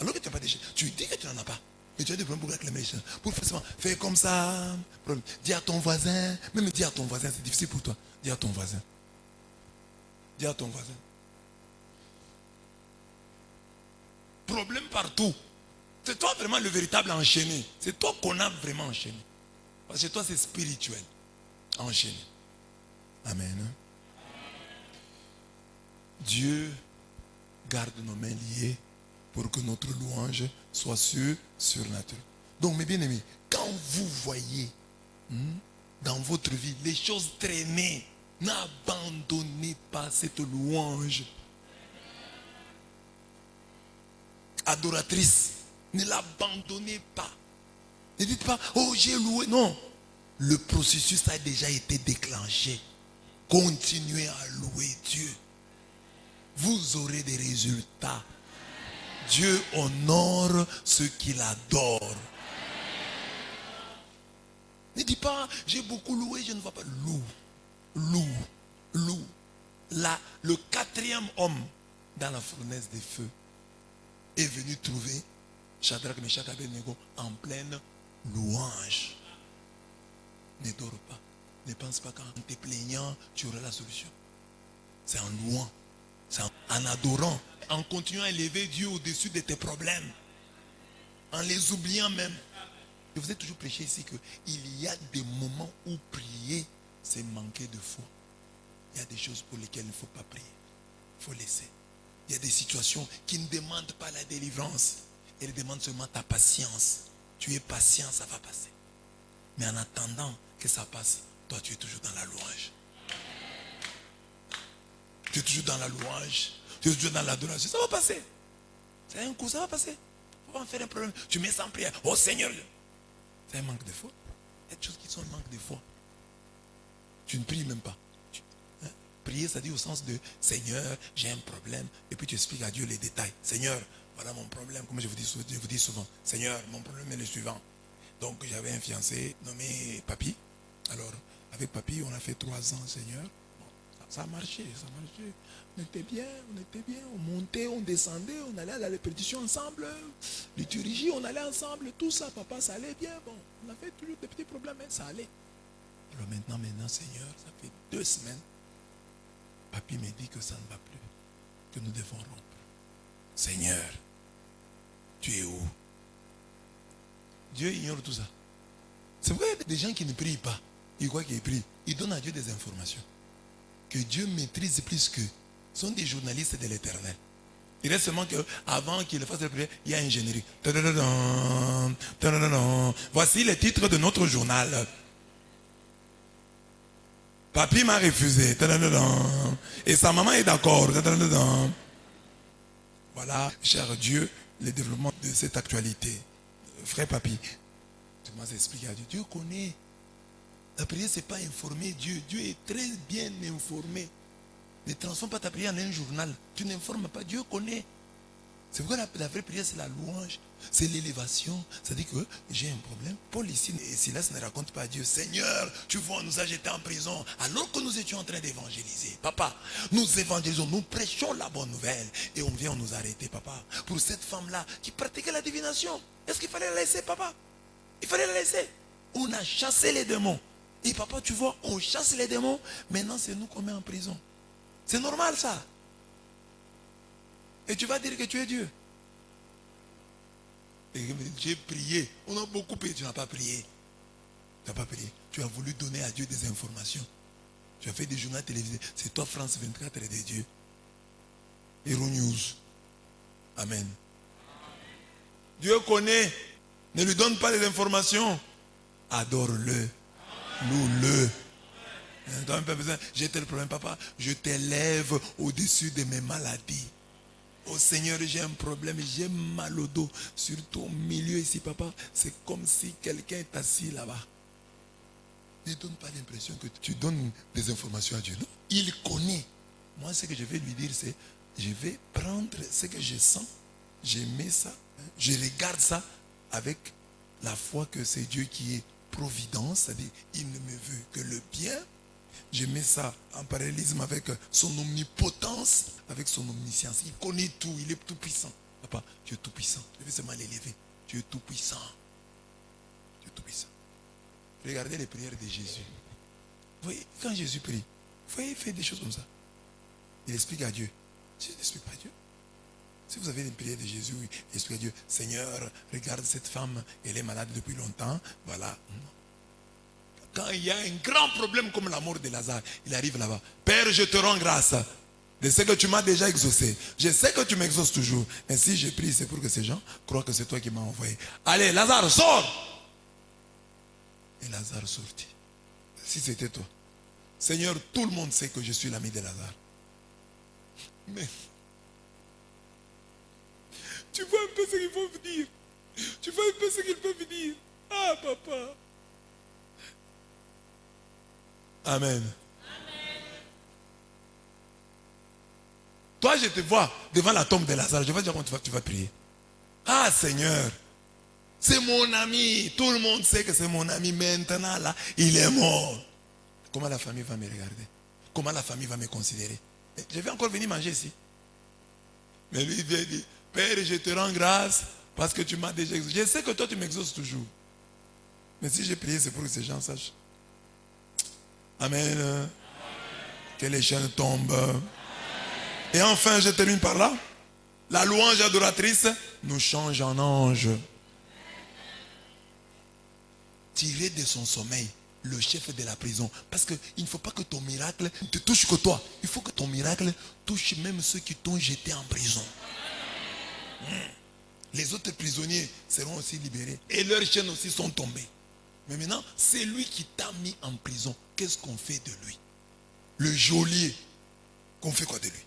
Alors que tu n'as pas de chaînes. Tu dis que tu n'en as pas. Mais tu as des problèmes pour acclamer le Seigneur. Pour faire comme ça. Dis à ton voisin. Même dis à ton voisin, c'est difficile pour toi. Dis à ton voisin. Dis à ton voisin. Problème partout. C'est toi vraiment le véritable enchaîné. C'est toi qu'on a vraiment enchaîné. Parce que toi c'est spirituel. Enchaîné. Amen. Dieu garde nos mains liées pour que notre louange soit surnaturelle. Donc mes bien-aimés, quand vous voyez dans votre vie les choses traîner, n'abandonnez pas cette louange. adoratrice, ne l'abandonnez pas. Ne dites pas, oh j'ai loué. Non, le processus a déjà été déclenché. Continuez à louer Dieu. Vous aurez des résultats. Dieu honore ceux qui l'adorent. Ne dis pas, j'ai beaucoup loué, je ne vois pas. Loue. Là, le quatrième homme dans la fournaise des feux est venu trouver Shadrach, Meshach, Abednego en pleine louange. Ne dors pas. Ne pense pas qu'en te plaignant, tu auras la solution. C'est en louant, c'est en adorant, en continuant à élever Dieu au-dessus de tes problèmes, en les oubliant même. Je vous ai toujours prêché ici qu'il y a des moments où prier, c'est manquer de foi. Il y a des choses pour lesquelles il ne faut pas prier. Il faut laisser. Il y a des situations qui ne demandent pas la délivrance. Elles demandent seulement ta patience. Tu es patient, ça va passer. Mais en attendant que ça passe, toi tu es toujours dans la louange. Tu es toujours dans la louange. Tu es toujours dans l'adoration. Ça va passer. C'est un coup, ça va passer. Il ne faut pas en faire un problème. Tu mets ça en prière. Oh Seigneur. C'est un manque de foi. Il y a des choses qui sont un manque de foi. Tu ne pries même pas. Prier, ça dit au sens de Seigneur, j'ai un problème. Et puis tu expliques à Dieu les détails. Seigneur, voilà mon problème. Comme je vous dis souvent. Seigneur, mon problème est le suivant. Donc j'avais un fiancé nommé Papi. Alors, avec Papi, on a fait 3 ans, Seigneur. Bon, ça a marché. On était bien. On montait, on descendait, on allait à la répétition ensemble. Liturgie, on allait ensemble. Tout ça, papa, ça allait bien. Bon, on a fait toujours des petits problèmes, mais ça allait. Alors maintenant, Seigneur, ça fait 2 semaines. Papi me dit que ça ne va plus, que nous devons rompre. Seigneur, tu es où? Dieu ignore tout ça. C'est vrai, il y a des gens qui ne prient pas. Ils croient qu'ils prient. Ils donnent à Dieu des informations que Dieu maîtrise plus qu'eux. Ce sont des journalistes de l'Éternel. Il reste seulement qu'avant qu'ils fassent la prière, il y a un générique. Voici les titres de notre journal. Papi m'a refusé. Et sa maman est d'accord. Voilà, cher Dieu, le développement de cette actualité. Frère Papi, tu m'as expliqué à Dieu. Dieu connaît. La prière, ce n'est pas informer Dieu. Dieu est très bien informé. Ne transforme pas ta prière en un journal. Tu n'informes pas. Dieu connaît. C'est pourquoi la vraie prière, c'est la louange. C'est l'élévation. C'est-à-dire que j'ai un problème. Paul ici et Silas ne racontent pas à Dieu. Seigneur, tu vois, on nous a jetés en prison alors que nous étions en train d'évangéliser. Papa, nous évangélisons, nous prêchons la bonne nouvelle. Et on vient nous arrêter, papa. Pour cette femme-là qui pratiquait la divination. Est-ce qu'il fallait la laisser, papa? Il fallait la laisser. On a chassé les démons. Et papa, tu vois, on chasse les démons. Maintenant, c'est nous qu'on met en prison. C'est normal, ça. Et tu vas dire que tu es Dieu. Et j'ai prié. On a beaucoup prié. Tu n'as pas prié. Tu n'as pas prié. Tu as voulu donner à Dieu des informations. Tu as fait des journaux télévisés. C'est toi, France 24 et des dieux. Hero News. Amen. Dieu connaît. Ne lui donne pas des informations. Adore-le. Loue-le. J'ai tel problème, papa. Je t'élève au-dessus de mes maladies. Oh Seigneur, j'ai un problème, j'ai mal au dos. Surtout au milieu ici, papa. C'est comme si quelqu'un est assis là-bas. Ne donne pas l'impression que tu donnes des informations à Dieu. Non, il connaît. Moi, ce que je vais lui dire, c'est, je vais prendre ce que je sens. Je mets ça. Je regarde ça avec la foi que c'est Dieu qui est providence. C'est-à-dire, il ne me veut que le bien. Je mets ça en parallélisme avec son omnipotence, avec son omniscience. Il connaît tout, il est tout puissant. Papa, tu es tout puissant. Je vais seulement l'élever. Tu es tout puissant. Tu es tout puissant. Regardez les prières de Jésus. Vous voyez, quand Jésus prie, vous voyez, il fait des choses comme ça. Il explique à Dieu. Je n'explique pas à Dieu. Si vous avez une prière de Jésus, il explique à Dieu, Seigneur, regarde cette femme, elle est malade depuis longtemps. Voilà. Quand il y a un grand problème comme la mort de Lazare, il arrive là-bas. Père, je te rends grâce de ce que tu m'as déjà exaucé. Je sais que tu m'exauces toujours. Mais si je prie, c'est pour que ces gens croient que c'est toi qui m'as envoyé. Allez, Lazare, sors! Et Lazare sortit. Si c'était toi. Seigneur, tout le monde sait que je suis l'ami de Lazare. Tu vois un peu ce qu'il faut venir. Tu vois un peu ce qu'il peut venir. Ah, papa. Amen. Toi, je te vois devant la tombe de Lazare. Je vais dire comment tu vas prier. Ah, Seigneur. C'est mon ami. Tout le monde sait que c'est mon ami. Maintenant, là, il est mort. Comment la famille va me regarder? Comment la famille va me considérer? Je vais encore venir manger ici. Mais lui, il vient dire, Père, je te rends grâce parce que tu m'as déjà exaucé. Je sais que toi, tu m'exauces toujours. Mais si j'ai prié, c'est pour que ces gens sachent. Amen. Amen. Que les chaînes tombent. Et enfin, je termine par là. La louange adoratrice nous change en ange. Tirer de son sommeil le chef de la prison. Parce qu'il ne faut pas que ton miracle te touche que toi. Il faut que ton miracle touche même ceux qui t'ont jeté en prison. Les autres prisonniers seront aussi libérés. Et leurs chaînes aussi sont tombées. Mais maintenant, c'est lui qui t'a mis en prison. Qu'est-ce qu'on fait de lui? Le geôlier. Qu'on fait quoi de lui?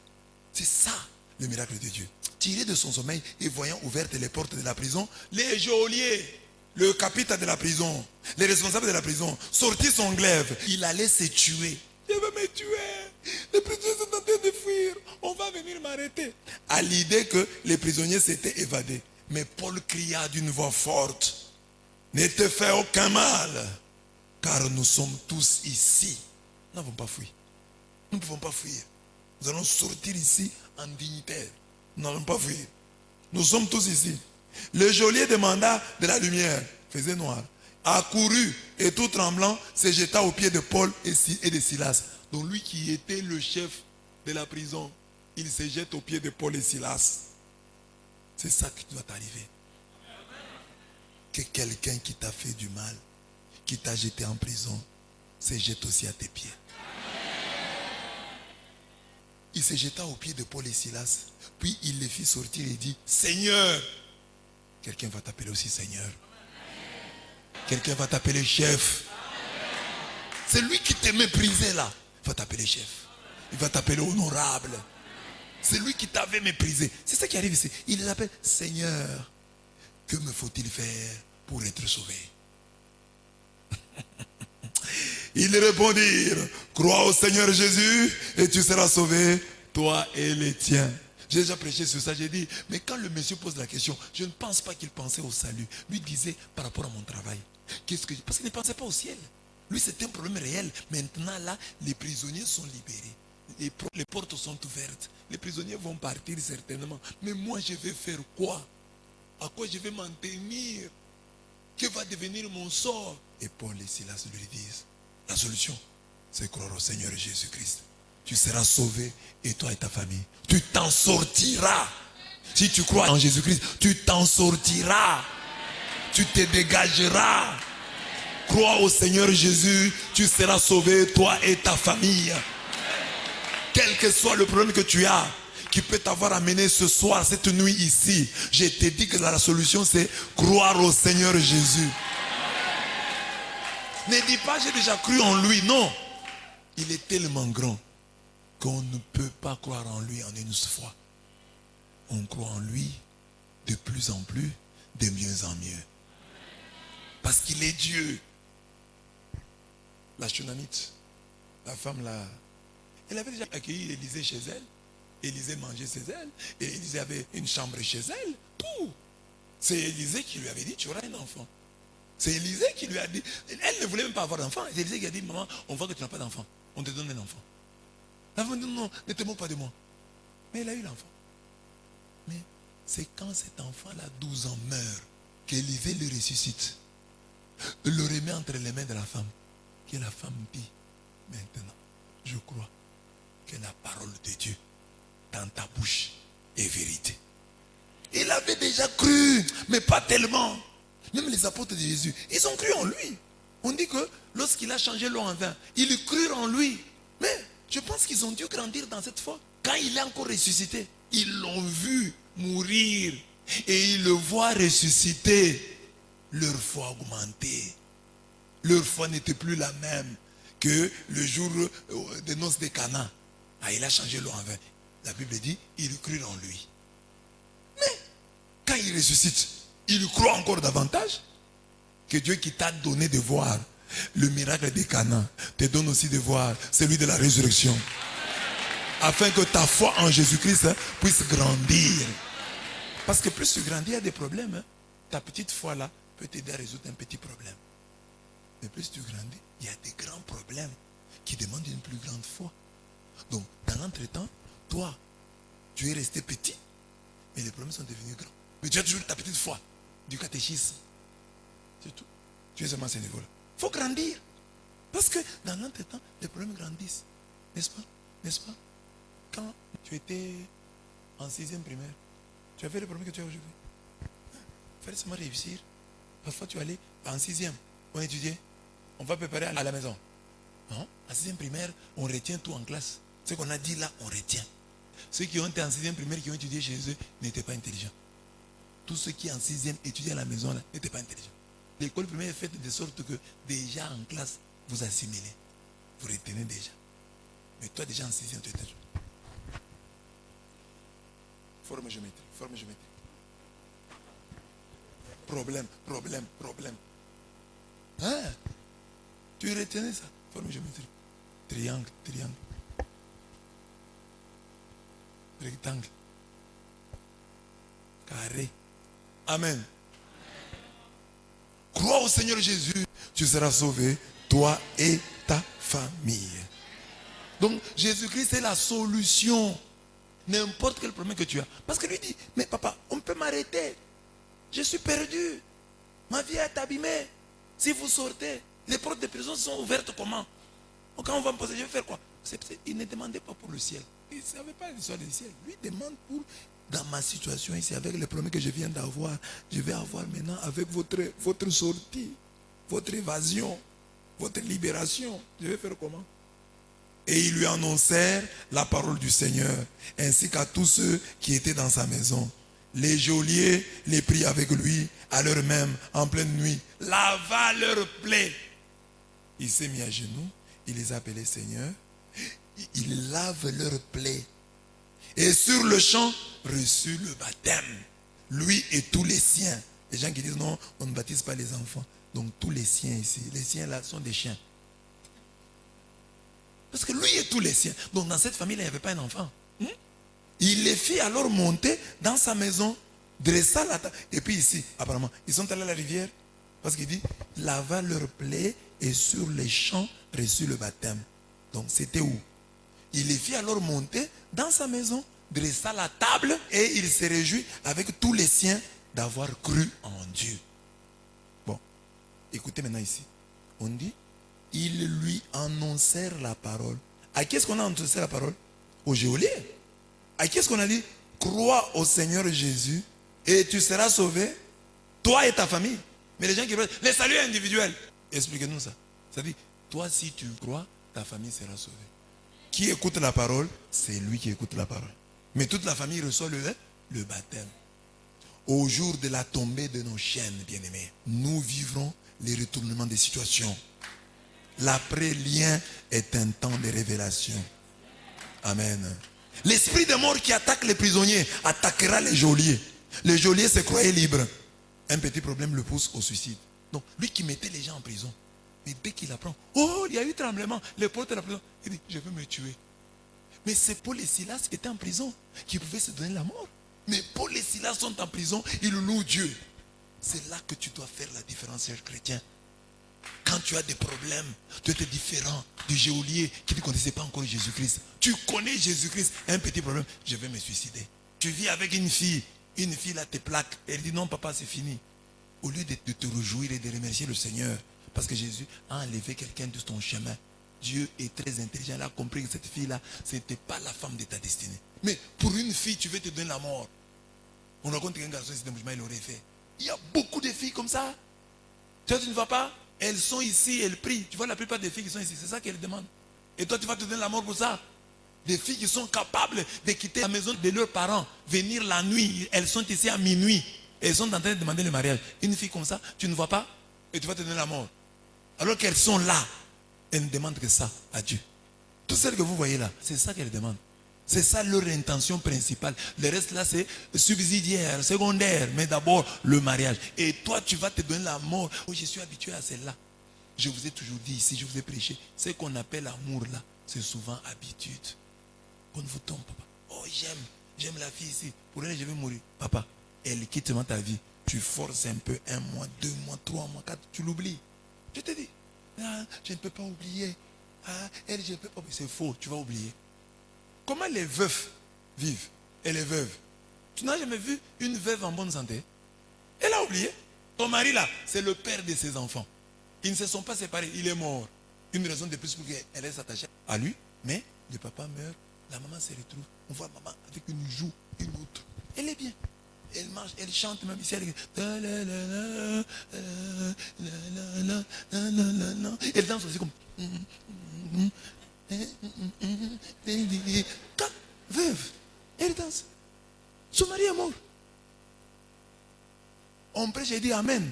C'est ça le miracle de Dieu. Tiré de son sommeil et voyant ouvertes les portes de la prison, les geôliers, le capitaine de la prison, les responsables de la prison, sortit son glaive. Il allait se tuer. Il va me tuer. Les prisonniers sont en train de fuir. On va venir m'arrêter. À l'idée que les prisonniers s'étaient évadés. Mais Paul cria d'une voix forte, ne te fais aucun mal, car nous sommes tous ici. Nous n'avons pas fui. Nous ne pouvons pas fuir. Nous allons sortir ici en dignitaire. Nous n'allons pas fuir. Nous sommes tous ici. Le geôlier demanda de la lumière. Faisait noir. Accourut et tout tremblant se jeta aux pieds de Paul et de Silas. Donc lui qui était le chef de la prison, il se jette aux pieds de Paul et Silas. C'est ça qui doit t'arriver. Que quelqu'un qui t'a fait du mal, qui t'a jeté en prison, se jette aussi à tes pieds. Il se jeta aux pieds de Paul et Silas. Puis il les fit sortir et dit, Seigneur. Quelqu'un va t'appeler aussi Seigneur. Quelqu'un va t'appeler chef. C'est lui qui t'a méprisé là. Il va t'appeler chef. Il va t'appeler honorable. C'est lui qui t'avait méprisé. C'est ça qui arrive ici. Il l'appelle Seigneur. Que me faut-il faire pour être sauvé? Ils répondirent, crois au Seigneur Jésus et tu seras sauvé, toi et les tiens. J'ai déjà prêché sur ça, j'ai dit, mais quand le monsieur pose la question, je ne pense pas qu'il pensait au salut. Lui disait, par rapport à mon travail, parce qu'il ne pensait pas au ciel. Lui, c'était un problème réel. Maintenant, là, les prisonniers sont libérés. Les portes sont ouvertes. Les prisonniers vont partir certainement. Mais moi, je vais faire quoi? À quoi je vais m'en tenir? Que va devenir mon sort? Et Paul et Silas lui disent, la solution, c'est croire au Seigneur Jésus-Christ. Tu seras sauvé, et toi et ta famille. Tu t'en sortiras. Si tu crois en Jésus-Christ, tu t'en sortiras. Tu te dégageras. Crois au Seigneur Jésus, tu seras sauvé, toi et ta famille. Quel que soit le problème que tu as, qui peut t'avoir amené ce soir, cette nuit ici, je te dis que la solution c'est croire au Seigneur Jésus. Ne dis pas j'ai déjà cru en lui, non. Il est tellement grand qu'on ne peut pas croire en lui en une fois. On croit en lui de plus en plus, de mieux en mieux. Parce qu'il est Dieu. La Shunamite, la femme là, elle avait déjà accueilli Élisée chez elle. Élisée mangeait chez elle. Et Élisée avait une chambre chez elle. Tout. C'est Élisée qui lui avait dit, tu auras un enfant. C'est Élisée qui lui a dit, elle ne voulait même pas avoir d'enfant. C'est Élisée qui a dit, maman, on voit que tu n'as pas d'enfant. On te donne un enfant. La femme dit, non, ne te moque pas de moi. Mais elle a eu l'enfant. Mais c'est quand cet enfant-là, 12 ans, meurt, qu'Élisée le ressuscite. Le remet entre les mains de la femme. Que la femme dit, maintenant, je crois que la parole de Dieu dans ta bouche est vérité. Il avait déjà cru, mais pas tellement. Même les apôtres de Jésus, ils ont cru en lui. On dit que lorsqu'il a changé l'eau en vin, ils crurent en lui. Mais je pense qu'ils ont dû grandir dans cette foi. Quand il est encore ressuscité, ils l'ont vu mourir et ils le voient ressusciter. Leur foi augmentait. Leur foi n'était plus la même que le jour des noces de Cana. Ah, il a changé l'eau en vin. La Bible dit, ils crurent en lui. Mais quand il ressuscite, il croit encore davantage que Dieu qui t'a donné de voir le miracle des Cana te donne aussi de voir celui de la résurrection. Afin que ta foi en Jésus-Christ puisse grandir. Parce que plus tu grandis, il y a des problèmes. Ta petite foi là peut t'aider à résoudre un petit problème. Mais plus tu grandis, il y a des grands problèmes qui demandent une plus grande foi. Donc, dans l'entretemps, toi, tu es resté petit, mais les problèmes sont devenus grands. Mais tu as toujours ta petite foi du catéchisme. C'est tout. Tu es seulement à ce niveau-là. Il faut grandir. Parce que dans l'entretemps, les problèmes grandissent. N'est-ce pas? N'est-ce pas? Quand tu étais en 6e primaire, tu avais les problèmes que tu as aujourd'hui. Il fallait seulement réussir. Parfois, tu allais en 6e, on étudiait, on va préparer à la maison. Non? En 6e primaire, on retient tout en classe. Ce qu'on a dit là, on retient. Ceux qui ont été en 6e primaire, qui ont étudié chez eux, n'étaient pas intelligents. Tous ceux qui en 6e étudiaient à la maison là, n'étaient pas intelligents. L'école primaire est faite de sorte que déjà en classe, vous assimilez. Vous retenez déjà. Mais toi déjà en 6e, tu étais. Forme géométrique, forme géométrique. Problème. Hein? Tu retenais ça? Forme géométrique. Triangle. Rectangle. Carré. Amen. Crois au Seigneur Jésus, tu seras sauvé, toi et ta famille. Donc Jésus-Christ est la solution. N'importe quel problème que tu as. Parce que lui dit, mais papa, on peut m'arrêter. Je suis perdu. Ma vie est abîmée. Si vous sortez, les portes de prison sont ouvertes comment? Quand on va me poser, je vais faire quoi? Il ne demandait pas pour le ciel. Il ne savait pas l'histoire du ciel. Lui demande pour, dans ma situation ici, avec les problèmes que je viens d'avoir, je vais avoir maintenant avec votre sortie, votre évasion, votre libération. Je vais faire comment? Et ils lui annoncèrent la parole du Seigneur, ainsi qu'à tous ceux qui étaient dans sa maison. Les geôliers les prirent avec lui, à l'heure même, en pleine nuit, lava leurs plaies. Il s'est mis à genoux, il les a appelés Seigneur, il lave leurs plaies. Et sur le champ, reçut le baptême. Lui et tous les siens. Les gens qui disent non, on ne baptise pas les enfants. Donc tous les siens ici, les siens là sont des chiens. Parce que lui et tous les siens. Donc dans cette famille, il n'y avait pas un enfant. Il les fit alors monter dans sa maison, dressa la table. Et puis ici, apparemment, ils sont allés à la rivière. Parce qu'il dit, lava leurs plaies et sur les champs reçut le baptême. Donc c'était où? Il les fit alors monter dans sa maison, dressa la table et il se réjouit avec tous les siens d'avoir cru en Dieu. Bon, écoutez maintenant ici. On dit, ils lui annoncèrent la parole. À qui est-ce qu'on a annoncé la parole? Au geôlier. À qui est-ce qu'on a dit? Crois au Seigneur Jésus et tu seras sauvé, toi et ta famille. Mais les gens qui disent, le salut est individuel. Expliquez-nous ça. Ça dit, toi si tu crois, ta famille sera sauvée. Qui écoute la parole? C'est lui qui écoute la parole. Mais toute la famille reçoit le baptême. Au jour de la tombée de nos chaînes, bien-aimés, nous vivrons les retournements des situations. L'après-lien est un temps de révélation. Amen. L'esprit de mort qui attaque les prisonniers attaquera les geôliers. Les geôliers se croyaient libres. Un petit problème le pousse au suicide. Donc, lui qui mettait les gens en prison, mais dès qu'il apprend, oh, il y a eu tremblement, les portes de la prison, il dit, je veux me tuer. Mais c'est Paul et Silas qui étaient en prison, qui pouvaient se donner la mort. Mais Paul et Silas sont en prison, ils louent Dieu. C'est là que tu dois faire la différence, cher chrétien. Quand tu as des problèmes, tu es différent du geôlier qui ne connaissait pas encore Jésus-Christ. Tu connais Jésus-Christ, un petit problème, je vais me suicider. Tu vis avec une fille là te plaque, elle dit non papa c'est fini. Au lieu de te réjouir et de remercier le Seigneur, parce que Jésus a enlevé quelqu'un de ton chemin. Dieu est très intelligent, il a compris que cette fille-là, ce n'était pas la femme de ta destinée. Mais pour une fille, tu veux te donner la mort. On raconte qu'un garçon, il aurait fait. Il y a beaucoup de filles comme ça. Toi, tu ne vas pas? Elles sont ici, elles prient. Tu vois la plupart des filles qui sont ici, c'est ça qu'elles demandent. Et toi, tu vas te donner la mort pour ça? Des filles qui sont capables de quitter la maison de leurs parents, venir la nuit. Elles sont ici à minuit. Elles sont en train de demander le mariage. Une fille comme ça, tu ne vois pas et tu vas te donner la mort. Alors qu'elles sont là, elles ne demandent que ça à Dieu. Toutes celles que vous voyez là, c'est ça qu'elles demandent. C'est ça leur intention principale. Le reste là, c'est subsidiaire, secondaire. Mais d'abord, le mariage. Et toi, tu vas te donner la mort. Oh, je suis habitué à celle-là. Je vous ai toujours dit ici, je vous ai prêché. Ce qu'on appelle amour là, c'est souvent habitude. On ne vous tombe, papa. Oh, j'aime la fille ici. Pour elle, je vais mourir. Papa, elle quitte ta vie. Tu forces un peu, 1 mois, 2 mois, 3 mois, 4, tu l'oublies. Je te dis, ah, je ne peux pas oublier. Ah, elle, je ne peux pas. C'est faux, tu vas oublier. Comment les veufs vivent et les veuves? Tu n'as jamais vu une veuve en bonne santé? Elle a oublié. Ton mari là, c'est le père de ses enfants. Ils ne se sont pas séparés, il est mort. Une raison de plus pour qu'elle reste attachée à lui. Mais le papa meurt, la maman se retrouve. On voit maman avec une joue, une autre. Elle est bien. Elle marche, elle chante même ici. Elle danse aussi comme... Veuve, elle danse. Son mari est mort. On prêche et dit Amen.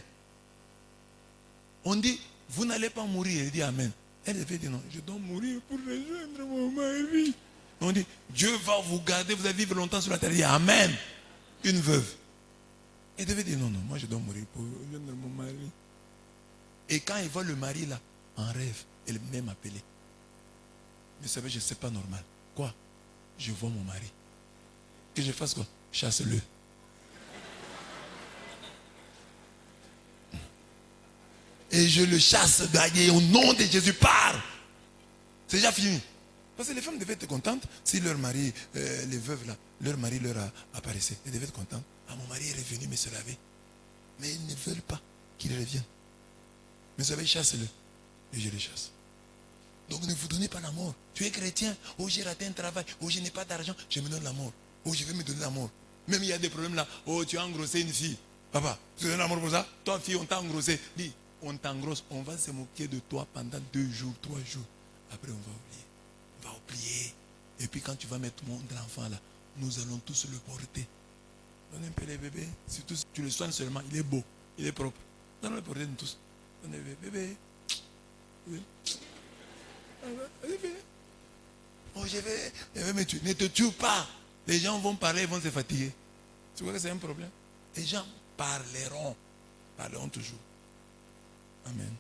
On dit, vous n'allez pas mourir. Elle dit Amen. Elle devait dire non, je dois mourir pour rejoindre mon mari. On dit, Dieu va vous garder, vous allez vivre longtemps sur la terre. Elle dit Amen. Une veuve. Elle devait dire non, moi je dois mourir pour rejoindre mon mari. Et quand elle voit le mari là, en rêve, elle m'aime appeler. Mais vous savez, je ne sais pas normal. Quoi? Je vois mon mari. Que je fasse quoi? Chasse-le. Et je le chasse d'ailleurs au nom de Jésus. Pars. C'est déjà fini. Parce que les femmes devaient être contentes si leur mari, les veuves là, leur mari leur apparaissait. Elles devaient être contentes. Ah, mon mari est revenu me se laver. Mais ils ne veulent pas qu'il revienne. Mais vous savez, chasse-le. Et je le chasse. Donc ne vous donnez pas la mort. Tu es chrétien. Oh, j'ai raté un travail. Oh, je n'ai pas d'argent. Je me donne la mort. Oh, je vais me donner la mort. Même il y a des problèmes là. Oh, tu as engrossé une fille. Papa, tu te donnes la mort pour ça? Toi, fille, on t'a engrossé. Dis, on t'engrosse. On va se moquer de toi pendant 2 jours, 3 jours. Après, on va oublier. On va oublier. Et puis quand tu vas mettre l'enfant là, nous allons tous le porter. Donne un peu les bébés. Surtout si tu le soignes seulement. Il est beau. Il est propre. Donne le porter nous tous. Donne les bébés. Oh, je vais me tuer. Ne te tue pas. Les gens vont parler, ils vont se fatiguer. Tu vois que c'est un problème. Les gens parleront. Parleront toujours. Amen.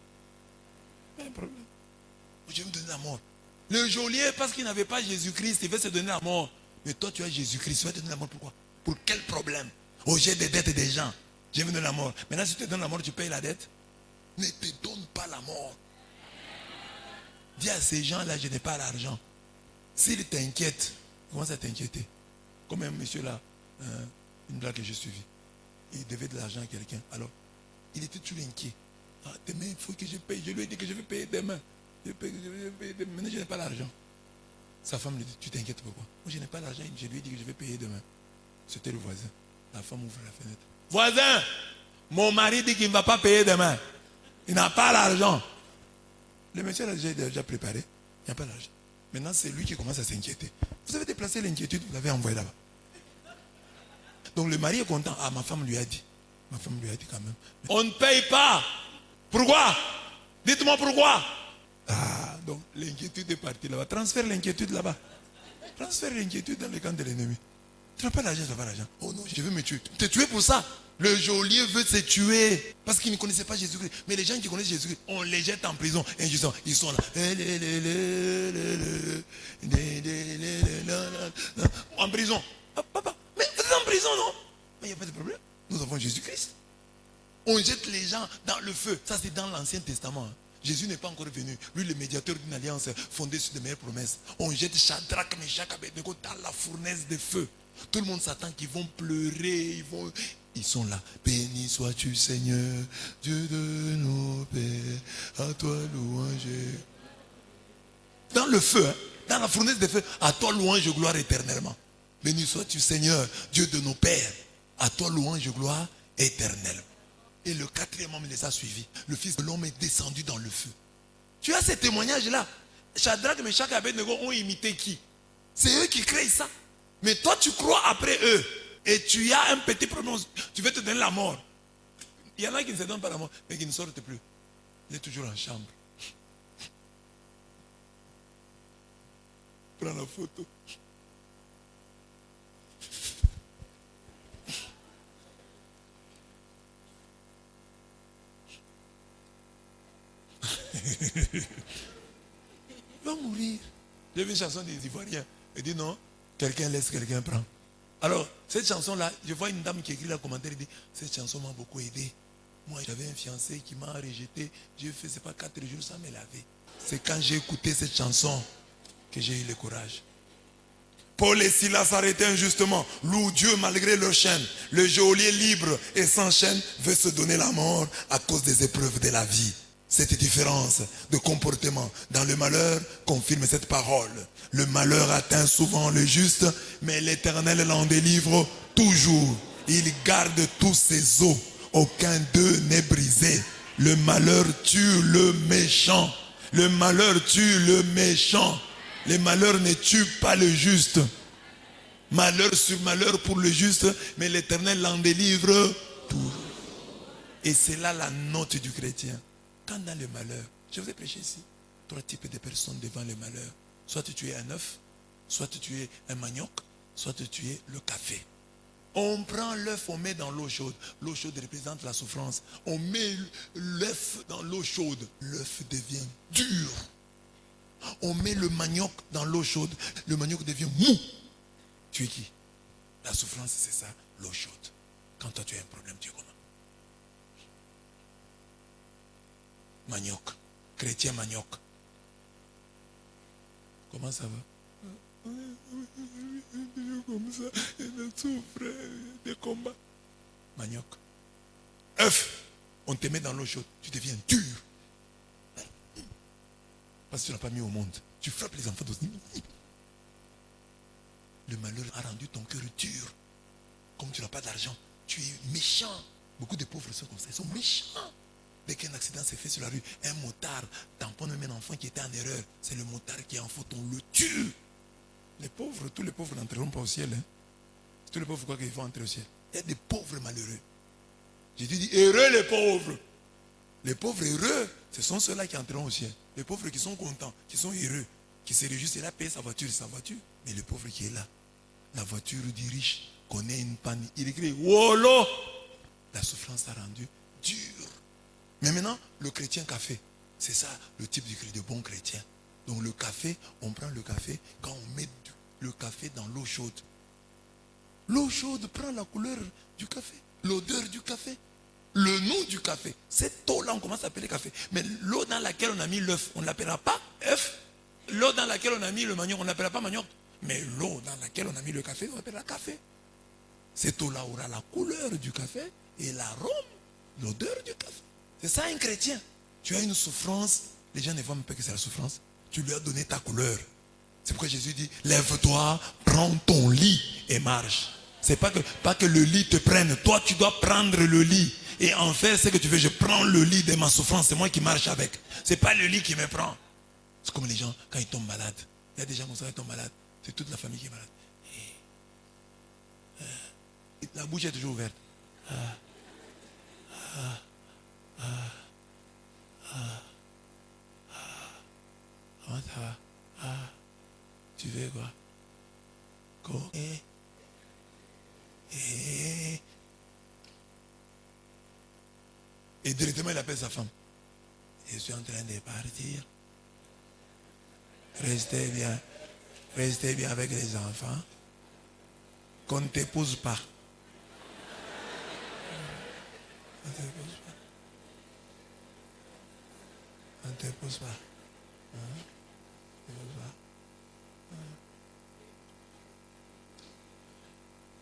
Pas un problème. Je vais me donner la mort. Le geôlier, parce qu'il n'avait pas Jésus-Christ, il veut se donner la mort. Mais toi, tu as Jésus-Christ. Tu vas te donner la mort pourquoi? Pour quel problème? Oh, j'ai des dettes des gens. Je vais me donner la mort. Maintenant, si tu te donnes la mort, tu payes la dette. Ne te donne pas la mort. Dis à ces gens-là, je n'ai pas l'argent. S'ils t'inquiètent, commence à t'inquiéter. Comme un monsieur là, une blague que j'ai suivie. Il devait de l'argent à quelqu'un. Alors, il était toujours inquiet. Ah, demain, il faut que je paye. Je lui ai dit que je vais payer demain. Je vais payer demain. Maintenant, je n'ai pas l'argent. Sa femme lui dit, tu t'inquiètes pourquoi? Moi, je n'ai pas l'argent. Je lui ai dit que je vais payer demain. C'était le voisin. La femme ouvre la fenêtre. Voisin, mon mari dit qu'il ne va pas payer demain. Il n'a pas l'argent. Le monsieur a déjà préparé. Il n'y a pas d'argent. Maintenant, c'est lui qui commence à s'inquiéter. Vous avez déplacé l'inquiétude, vous l'avez envoyé là-bas. Donc le mari est content. Ah, ma femme lui a dit. Ma femme lui a dit quand même. On ne paye pas. Pourquoi? Dites-moi pourquoi. Ah, donc l'inquiétude est partie là-bas. Transfère l'inquiétude là-bas. Transfère l'inquiétude dans le camp de l'ennemi. Tu n'as pas l'argent, tu n'as pas l'argent. Oh non, je veux me tuer. Te tuer pour ça. Le geôlier veut se tuer parce qu'il ne connaissait pas Jésus-Christ. Mais les gens qui connaissent Jésus-Christ, on les jette en prison. Injustement. Ils sont là. En prison. Ah, papa, mais vous êtes en prison, non? Mais il n'y a pas de problème. Nous avons Jésus-Christ. On jette les gens dans le feu. Ça, c'est dans l'Ancien Testament. Jésus n'est pas encore venu. Lui, le médiateur d'une alliance fondée sur de meilleures promesses. On jette Shadrach, Meshach, Abednego dans la fournaise de feu. Tout le monde s'attend qu'ils vont pleurer. Ils sont là. Béni sois-tu, Seigneur, Dieu de nos pères. À toi louange. Dans le feu, hein, dans la fournaise de feu, à toi louange et gloire éternellement. Béni sois-tu, Seigneur, Dieu de nos pères. À toi louange et gloire éternellement. Et le 4e homme les a suivis. Le Fils de l'homme est descendu dans le feu. Tu as ces témoignages-là. Shadrach, Meshach et Abednego ont imité qui? C'est eux qui créent ça. Mais toi, tu crois après eux. Et tu as un petit problème. Tu veux te donner la mort. Il y en a qui ne se donnent pas la mort, mais qui ne sortent plus. Il est toujours en chambre. Prends la photo. Il va mourir. J'ai vu une chanson des Ivoiriens. Il dit non, quelqu'un laisse, quelqu'un prend. Alors, cette chanson-là, je vois une dame qui écrit le commentaire, elle dit, cette chanson m'a beaucoup aidé. Moi, j'avais un fiancé qui m'a rejeté. J'ai fait, c'est pas 4 jours sans me laver. C'est quand j'ai écouté cette chanson que j'ai eu le courage. Paul et Silas s'arrêtaient injustement, louent Dieu malgré leur chaîne. Le geôlier libre et sans chaîne veut se donner la mort à cause des épreuves de la vie. Cette différence de comportement dans le malheur confirme cette parole. Le malheur atteint souvent le juste, mais l'Éternel l'en délivre toujours. Il garde tous ses os. Aucun d'eux n'est brisé. Le malheur tue le méchant. Le malheur tue le méchant. Les malheurs ne tuent pas le juste. Malheur sur malheur pour le juste, mais l'Éternel l'en délivre tout. Et c'est là la note du chrétien. Quand dans le malheur, je vous ai prêché ici, 3 types de personnes devant le malheur. Soit tu es un œuf, soit tu es un manioc, soit tu es le café. On prend l'œuf, on met dans l'eau chaude. L'eau chaude représente la souffrance. On met l'œuf dans l'eau chaude. L'œuf devient dur. On met le manioc dans l'eau chaude. Le manioc devient mou. Tu es qui? La souffrance, c'est ça, l'eau chaude. Quand toi tu as un problème, tu es comment? Manioc. Chrétien manioc. Comment ça va? Comme ça, il souffre des combats. Manioc. œuf, on te met dans l'eau chaude, tu deviens dur. Parce que tu n'as pas mis au monde. Tu frappes les enfants d'aussi. Le malheur a rendu ton cœur dur. Comme tu n'as pas d'argent, tu es méchant. Beaucoup de pauvres sont comme ça, ils sont méchants. Dès qu'un accident s'est fait sur la rue, un motard tamponne même un enfant qui était en erreur. C'est le motard qui est en faute, on le tue. Les pauvres, tous les pauvres n'entreront pas au ciel. Hein. Tous les pauvres croient qu'ils vont entrer au ciel. Il y a des pauvres malheureux. Jésus dit, heureux les pauvres. Les pauvres heureux, ce sont ceux-là qui entreront au ciel. Les pauvres qui sont contents, qui sont heureux, qui se réjouissent, il a payé sa voiture. Mais le pauvre qui est là, la voiture du riche connaît une panne. Il écrit, Wolo. La souffrance a rendu dur. Mais maintenant, le chrétien café, c'est ça le type de bon chrétien. Donc le café, on prend le café quand on met le café dans l'eau chaude. L'eau chaude prend la couleur du café, l'odeur du café, le nom du café. Cette eau-là, on commence à appeler café. Mais l'eau dans laquelle on a mis l'œuf, on ne l'appellera pas œuf. L'eau dans laquelle on a mis le manioc, on ne l'appellera pas manioc. Mais l'eau dans laquelle on a mis le café, on l'appellera café. Cette eau-là aura la couleur du café et l'arôme, l'odeur du café. C'est ça un chrétien. Tu as une souffrance, les gens ne voient même pas que c'est la souffrance. Tu lui as donné ta couleur. C'est pourquoi Jésus dit, lève-toi, prends ton lit et marche. C'est pas que le lit te prenne. Toi, tu dois prendre le lit. Et en faire ce que tu veux. Je prends le lit de ma souffrance. C'est moi qui marche avec. C'est pas le lit qui me prend. C'est comme les gens, quand ils tombent malades. Il y a des gens comme ça qui tombent malades. C'est toute la famille qui est malade. Et la bouche est toujours ouverte. Comment ça va? Tu veux quoi? Et directement il appelle sa femme. Je suis en train de partir. Restez bien avec les enfants. Qu'on ne t'épouse pas. On ne t'épouse pas.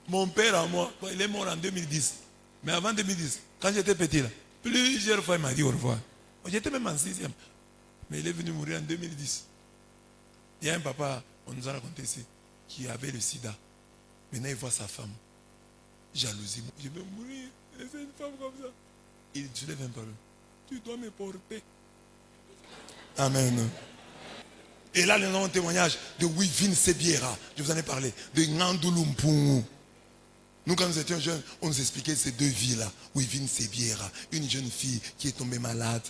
Mon père à moi, il est mort en 2010. Mais avant 2010, quand j'étais petit là, plusieurs fois il m'a dit au revoir. J'étais même en 6e. Mais il est venu mourir en 2010. Il y a un papa, on nous a raconté ici, qui avait le sida. Maintenant il voit sa femme. Jalousie. Je vais mourir. C'est une femme comme ça. Il soulève un problème. Tu dois me porter. Amen. Et là, nous avons un témoignage de Wivine Sebiera. Je vous en ai parlé. De Ngandulumpungu. Nous, quand nous étions jeunes, on nous expliquait ces deux vies-là. Wivine Sebiera. Une jeune fille qui est tombée malade.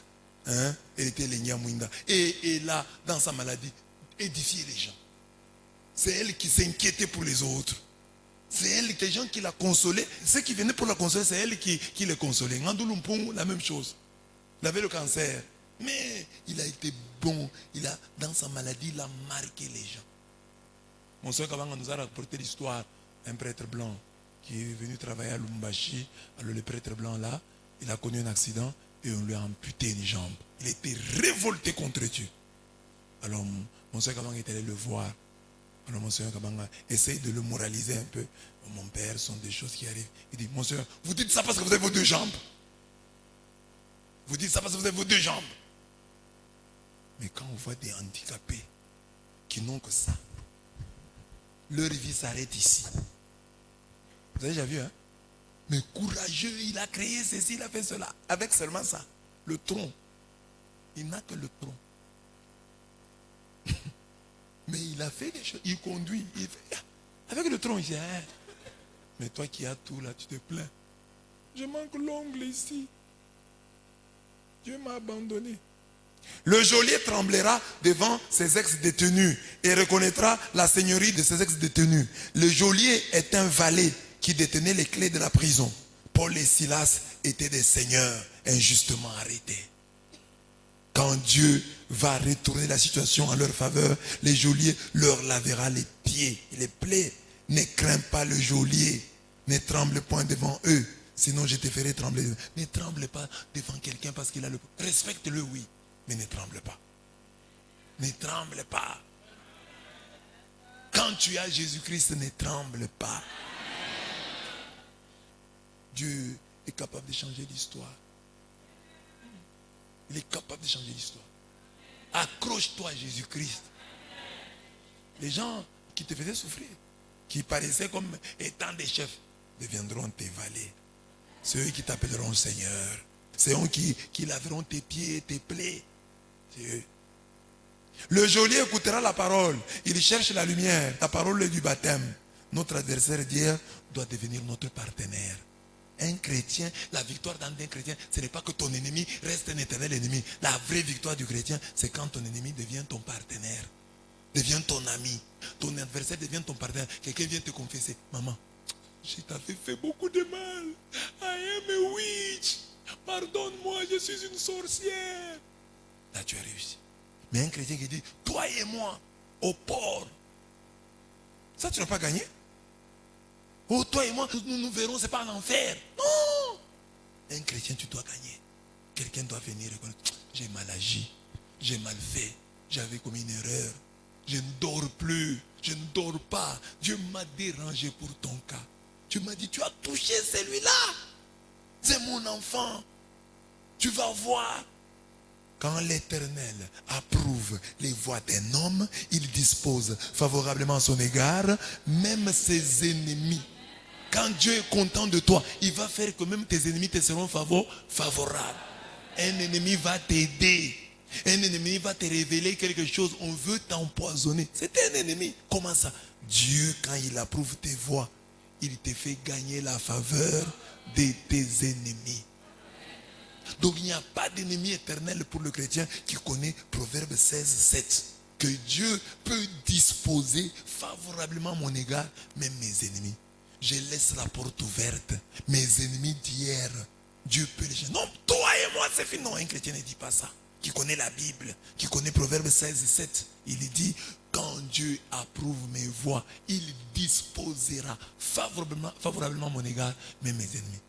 Hein? Elle était Lenya Mwinda. Et là, dans sa maladie, édifier les gens. C'est elle qui s'inquiétait pour les autres. C'est elle, les gens qui la consolaient. Ceux qui venaient pour la consoler, c'est elle qui les consolait. Ngandulumpungu, la même chose. Elle avait le cancer. Mais il a été bon. Dans sa maladie, il a marqué les gens. Mon soeur Kabanga nous a rapporté l'histoire d'un prêtre blanc qui est venu travailler à Lumbashi. Alors le prêtre blanc là, il a connu un accident et on lui a amputé une jambe. Il était révolté contre Dieu. Alors mon soeur Kabanga est allé le voir. Alors mon soeur Kabanga essaye de le moraliser un peu. Mon père, ce sont des choses qui arrivent. Il dit, mon soeur, vous dites ça parce que vous avez vos deux jambes. Vous dites ça parce que vous avez vos deux jambes. Mais quand on voit des handicapés qui n'ont que ça, leur vie s'arrête ici. Vous avez déjà vu, hein? Mais courageux, il a créé ceci, il a fait cela. Avec seulement ça, le tronc. Il n'a que le tronc. Mais il a fait des choses. Il conduit. Il fait, avec le tronc, il dit, hein? Mais toi qui as tout là, tu te plains. Je manque l'ongle ici. Dieu m'a abandonné. Le geôlier tremblera devant ses ex-détenus et reconnaîtra la seigneurie de ses ex-détenus. Le geôlier est un valet qui détenait les clés de la prison. Paul et Silas étaient des seigneurs injustement arrêtés. Quand Dieu va retourner la situation en leur faveur, les geôliers leur lavera les pieds et les plaies. Ne crains pas le geôlier, ne tremble point devant eux, sinon je te ferai trembler. Ne tremble pas devant quelqu'un parce qu'il a le... Respecte-le, oui, mais ne tremble pas. Ne tremble pas. Quand tu as Jésus-Christ, ne tremble pas. Dieu est capable de changer l'histoire. Il est capable de changer l'histoire. Accroche-toi à Jésus-Christ. Les gens qui te faisaient souffrir, qui paraissaient comme étant des chefs, deviendront tes valets. C'est eux qui t'appelleront Seigneur. C'est eux qui laveront tes pieds et tes plaies. C'est eux. Le geôlier écoutera la parole. Il cherche la lumière. La parole du baptême. Notre adversaire d'hier doit devenir notre partenaire. Un chrétien, la victoire d'un chrétien, ce n'est pas que ton ennemi reste un éternel ennemi. La vraie victoire du chrétien, c'est quand ton ennemi devient ton partenaire, devient ton ami. Ton adversaire devient ton partenaire. Quelqu'un vient te confesser, maman, je t'avais fait beaucoup de mal. I am a witch. Pardonne-moi, je suis une sorcière. Là, tu as réussi. Mais un chrétien qui dit, toi et moi, au port. Ça, tu n'as pas gagné. Oh, toi et moi, nous verrons, ce n'est pas un enfer. Non. Un chrétien, tu dois gagner. Quelqu'un doit venir et dire, j'ai mal agi, j'ai mal fait, j'avais commis une erreur. Je ne dors plus, je ne dors pas. Dieu m'a dérangé pour ton cas. Tu m'as dit, tu as touché celui-là. C'est mon enfant. Tu vas voir. Quand l'Éternel approuve les voies d'un homme, il dispose favorablement à son égard, même ses ennemis. Quand Dieu est content de toi, il va faire que même tes ennemis te seront favorables. Un ennemi va t'aider. Un ennemi va te révéler quelque chose. On veut t'empoisonner. C'est un ennemi. Comment ça? Dieu, quand il approuve tes voies, il te fait gagner la faveur de tes ennemis. Donc il n'y a pas d'ennemi éternel pour le chrétien qui connaît Proverbe 16, 7. Que Dieu peut disposer favorablement à mon égard, même mes ennemis. Je laisse la porte ouverte. Mes ennemis d'hier, Dieu peut les changer. Non, toi et moi, c'est fini. Non, un chrétien ne dit pas ça. Qui connaît la Bible, qui connaît Proverbe 16, 7. Il dit, quand Dieu approuve mes voies, il disposera favorablement à mon égard, même mes ennemis.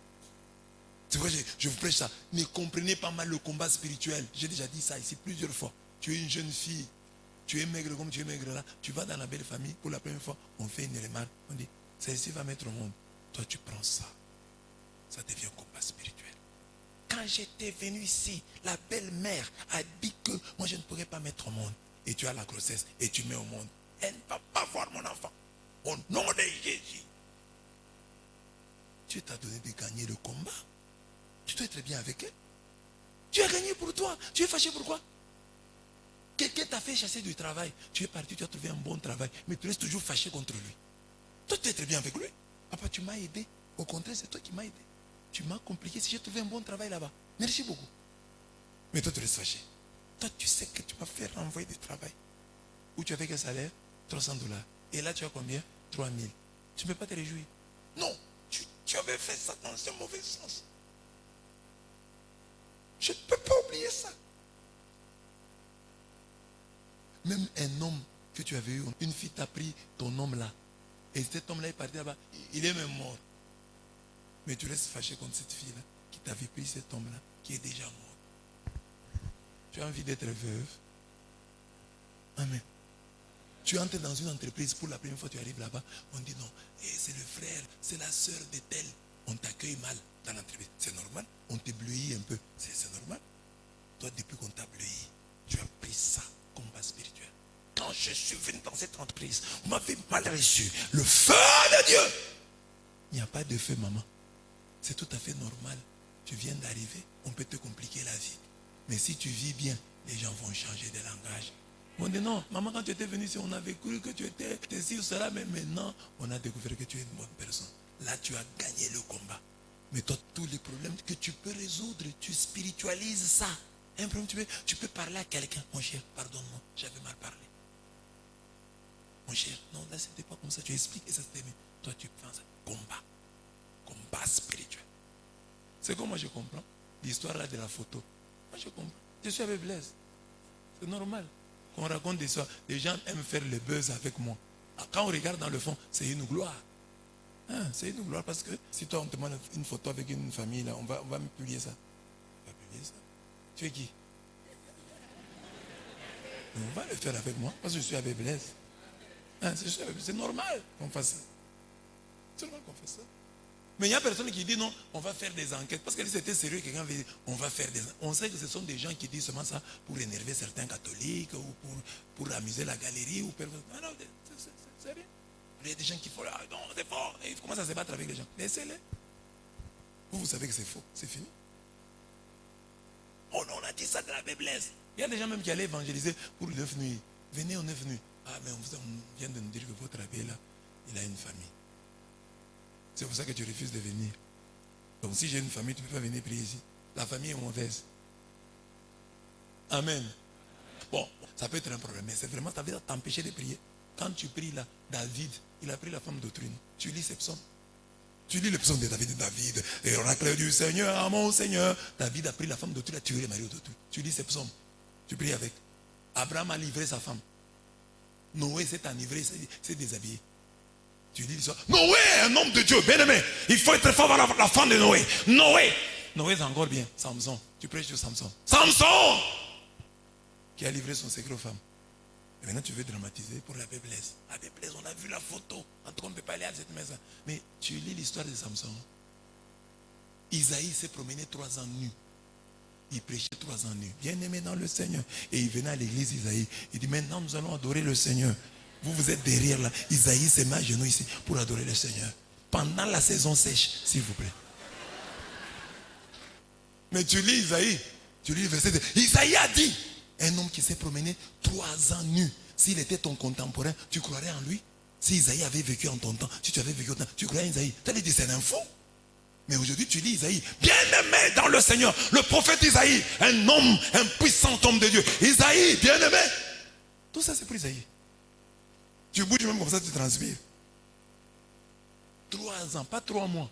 C'est vrai, je vous prêche ça. Ne comprenez pas mal le combat spirituel. J'ai déjà dit ça ici plusieurs fois. Tu es une jeune fille. Tu es maigre comme tu es maigre là. Tu vas dans la belle famille. Pour la première fois, on fait une remarque. On dit, celle-ci va mettre au monde. Toi, tu prends ça. Ça devient un combat spirituel. Quand j'étais venu ici, la belle-mère a dit que moi, je ne pourrais pas mettre au monde. Et tu as la grossesse et tu mets au monde. Elle ne va pas voir mon enfant. Au nom de Jésus. Dieu t'a donné de gagner le combat. Tu dois être bien avec elle. Tu as gagné pour toi. Tu es fâché pourquoi? Quelqu'un t'a fait chasser du travail. Tu es parti, tu as trouvé un bon travail. Mais tu restes toujours fâché contre lui. Toi, tu es très bien avec lui. Papa, tu m'as aidé. Au contraire, c'est toi qui m'as aidé. Tu m'as compliqué si j'ai trouvé un bon travail là-bas. Merci beaucoup. Mais toi, tu restes fâché. Toi, tu sais que tu m'as fait renvoyer du travail. Où tu avais quel salaire? 300 $. Et là, tu as combien? 3000. Tu ne peux pas te réjouir. Non, tu avais fait ça dans un mauvais sens. Je ne peux pas oublier ça. Même un homme que tu avais eu, une fille t'a pris ton homme là. Et cet homme là est parti là-bas. Il est même mort. Mais tu restes fâché contre cette fille là qui t'avait pris cet homme là, qui est déjà mort. Tu as envie d'être veuve. Amen. Tu entres dans une entreprise pour la première fois, tu arrives là-bas, on dit non, c'est le frère, c'est la sœur de tel. On t'accueille mal dans l'entreprise. C'est normal. On t'éblouit un peu. C'est normal. Toi, depuis qu'on t'a ébloui, tu as pris ça comme base spirituelle. Quand je suis venu dans cette entreprise, vous m'avez mal reçu. Le feu de Dieu. Il n'y a pas de feu, maman. C'est tout à fait normal. Tu viens d'arriver, on peut te compliquer la vie. Mais si tu vis bien, les gens vont changer de langage. On dit non, maman, quand tu étais venue ici, on avait cru que tu étais ci ou cela, mais maintenant, on a découvert que tu es une bonne personne. Là, tu as gagné le combat. Mais toi, tous les problèmes que tu peux résoudre, tu spiritualises ça. Un problème, tu peux parler à quelqu'un. Mon cher, pardonne-moi, j'avais mal parlé. Mon cher, non, là, c'était pas comme ça. Tu expliques et ça s'était mis. Toi, tu penses combat. Combat spirituel. C'est comme moi, je comprends. L'histoire là de la photo. Moi, je comprends. Je suis avec Blaise. C'est normal. Quand on raconte des histoires, les gens aiment faire le buzz avec moi. Quand on regarde dans le fond, c'est une gloire. Hein, c'est une gloire parce que si toi on te demande une photo avec une famille, là, on va me publier ça. On va publier ça. Tu es qui? On va le faire avec moi parce que je suis avec Blaise. Hein, c'est normal qu'on fasse ça. C'est normal qu'on fasse ça. Mais il y a personne qui dit non, on va faire des enquêtes. Parce que si c'était sérieux, quelqu'un avait dit on va faire des enquêtes. On sait que ce sont des gens qui disent seulement ça pour énerver certains catholiques ou pour amuser la galerie. Ou pour... Non, c'est rien. Il y a des gens qui font ah, non, c'est fort. Et ils commencent à se battre avec les gens. Laissez-les. Vous savez que c'est faux. C'est fini. Oh non, on a dit ça de la faiblesse. Il y a des gens même qui allaient évangéliser pour le 9 nuits. Venez au 9 nuits. Ah, mais on vient de nous dire que votre abbé là, il a une famille. C'est pour ça que tu refuses de venir. Donc si j'ai une famille, tu ne peux pas venir prier ici. La famille est mauvaise. Amen. Bon, ça peut être un problème, mais c'est vraiment, ça veut t'empêcher de prier. Quand tu pries là, David, il a pris la femme d'autrui. Tu lis ses psaumes. Tu lis le psaume de David, et oracle du Seigneur, à mon Seigneur. David a pris la femme d'autrui, a tué le mari d'autrui. Tu lis ses psaumes. Tu pries avec. Abraham a livré sa femme. Noé s'est enivré, s'est déshabillé. Tu dis l'histoire. Noé, un homme de Dieu, bien aimé. Il faut être fort dans la femme de Noé. Noé, c'est encore bien. Samson. Tu prêches sur Samson. Samson qui a livré son secret aux femmes. Et maintenant, tu veux dramatiser pour la faiblesse. La faiblesse, on a vu la photo. En tout cas, on ne peut pas aller à cette maison. Mais tu lis l'histoire de Samson. Isaïe s'est promené 3 ans nu. Il prêchait 3 ans nu. Bien aimé dans le Seigneur. Et il venait à l'église Isaïe. Il dit, maintenant, nous allons adorer le Seigneur. Vous êtes derrière là. Isaïe s'est mis à genoux ici pour adorer le Seigneur. Pendant la saison sèche, s'il vous plaît. Mais tu lis Isaïe. Tu lis le verset 2. Isaïe a dit, un homme qui s'est promené 3 ans nu. S'il était ton contemporain, tu croirais en lui? Si Isaïe avait vécu en ton temps, si tu avais vécu en ton temps, tu croirais en Isaïe? Tu allais dire c'est un fou. Mais aujourd'hui tu lis Isaïe. Bien aimé dans le Seigneur. Le prophète Isaïe. Un homme, un puissant homme de Dieu. Isaïe, bien aimé. Tout ça c'est pour Isaïe. Tu bouges même comme ça, tu transpires. 3 ans, pas 3 mois.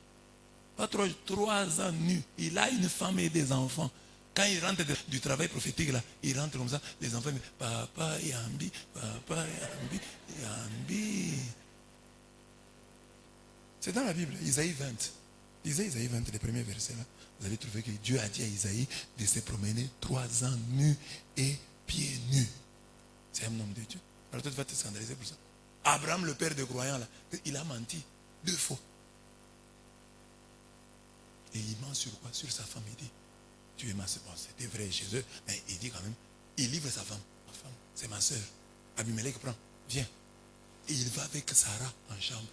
Pas 3 ans nu. Il a une femme et des enfants. Quand il rentre du travail prophétique, là, il rentre comme ça, les enfants disent Papa Yambi, Papa Yambi, Yambi. C'est dans la Bible, Isaïe 20. Lisez Isaïe 20, les premiers versets là. Vous allez trouver que Dieu a dit à Isaïe de se promener 3 ans nu et pieds nus. C'est un homme de Dieu. Alors toi, tu vas te scandaliser pour ça. Abraham, le père des croyants, là, il a menti 2 fois. Et il ment sur quoi? Sur sa femme. Il dit, tu es ma sœur. Bon, c'était vrai chez eux, mais il dit quand même, il livre sa femme. Ma femme, c'est ma sœur. Abimelech prend, viens. Et il va avec Sarah en chambre.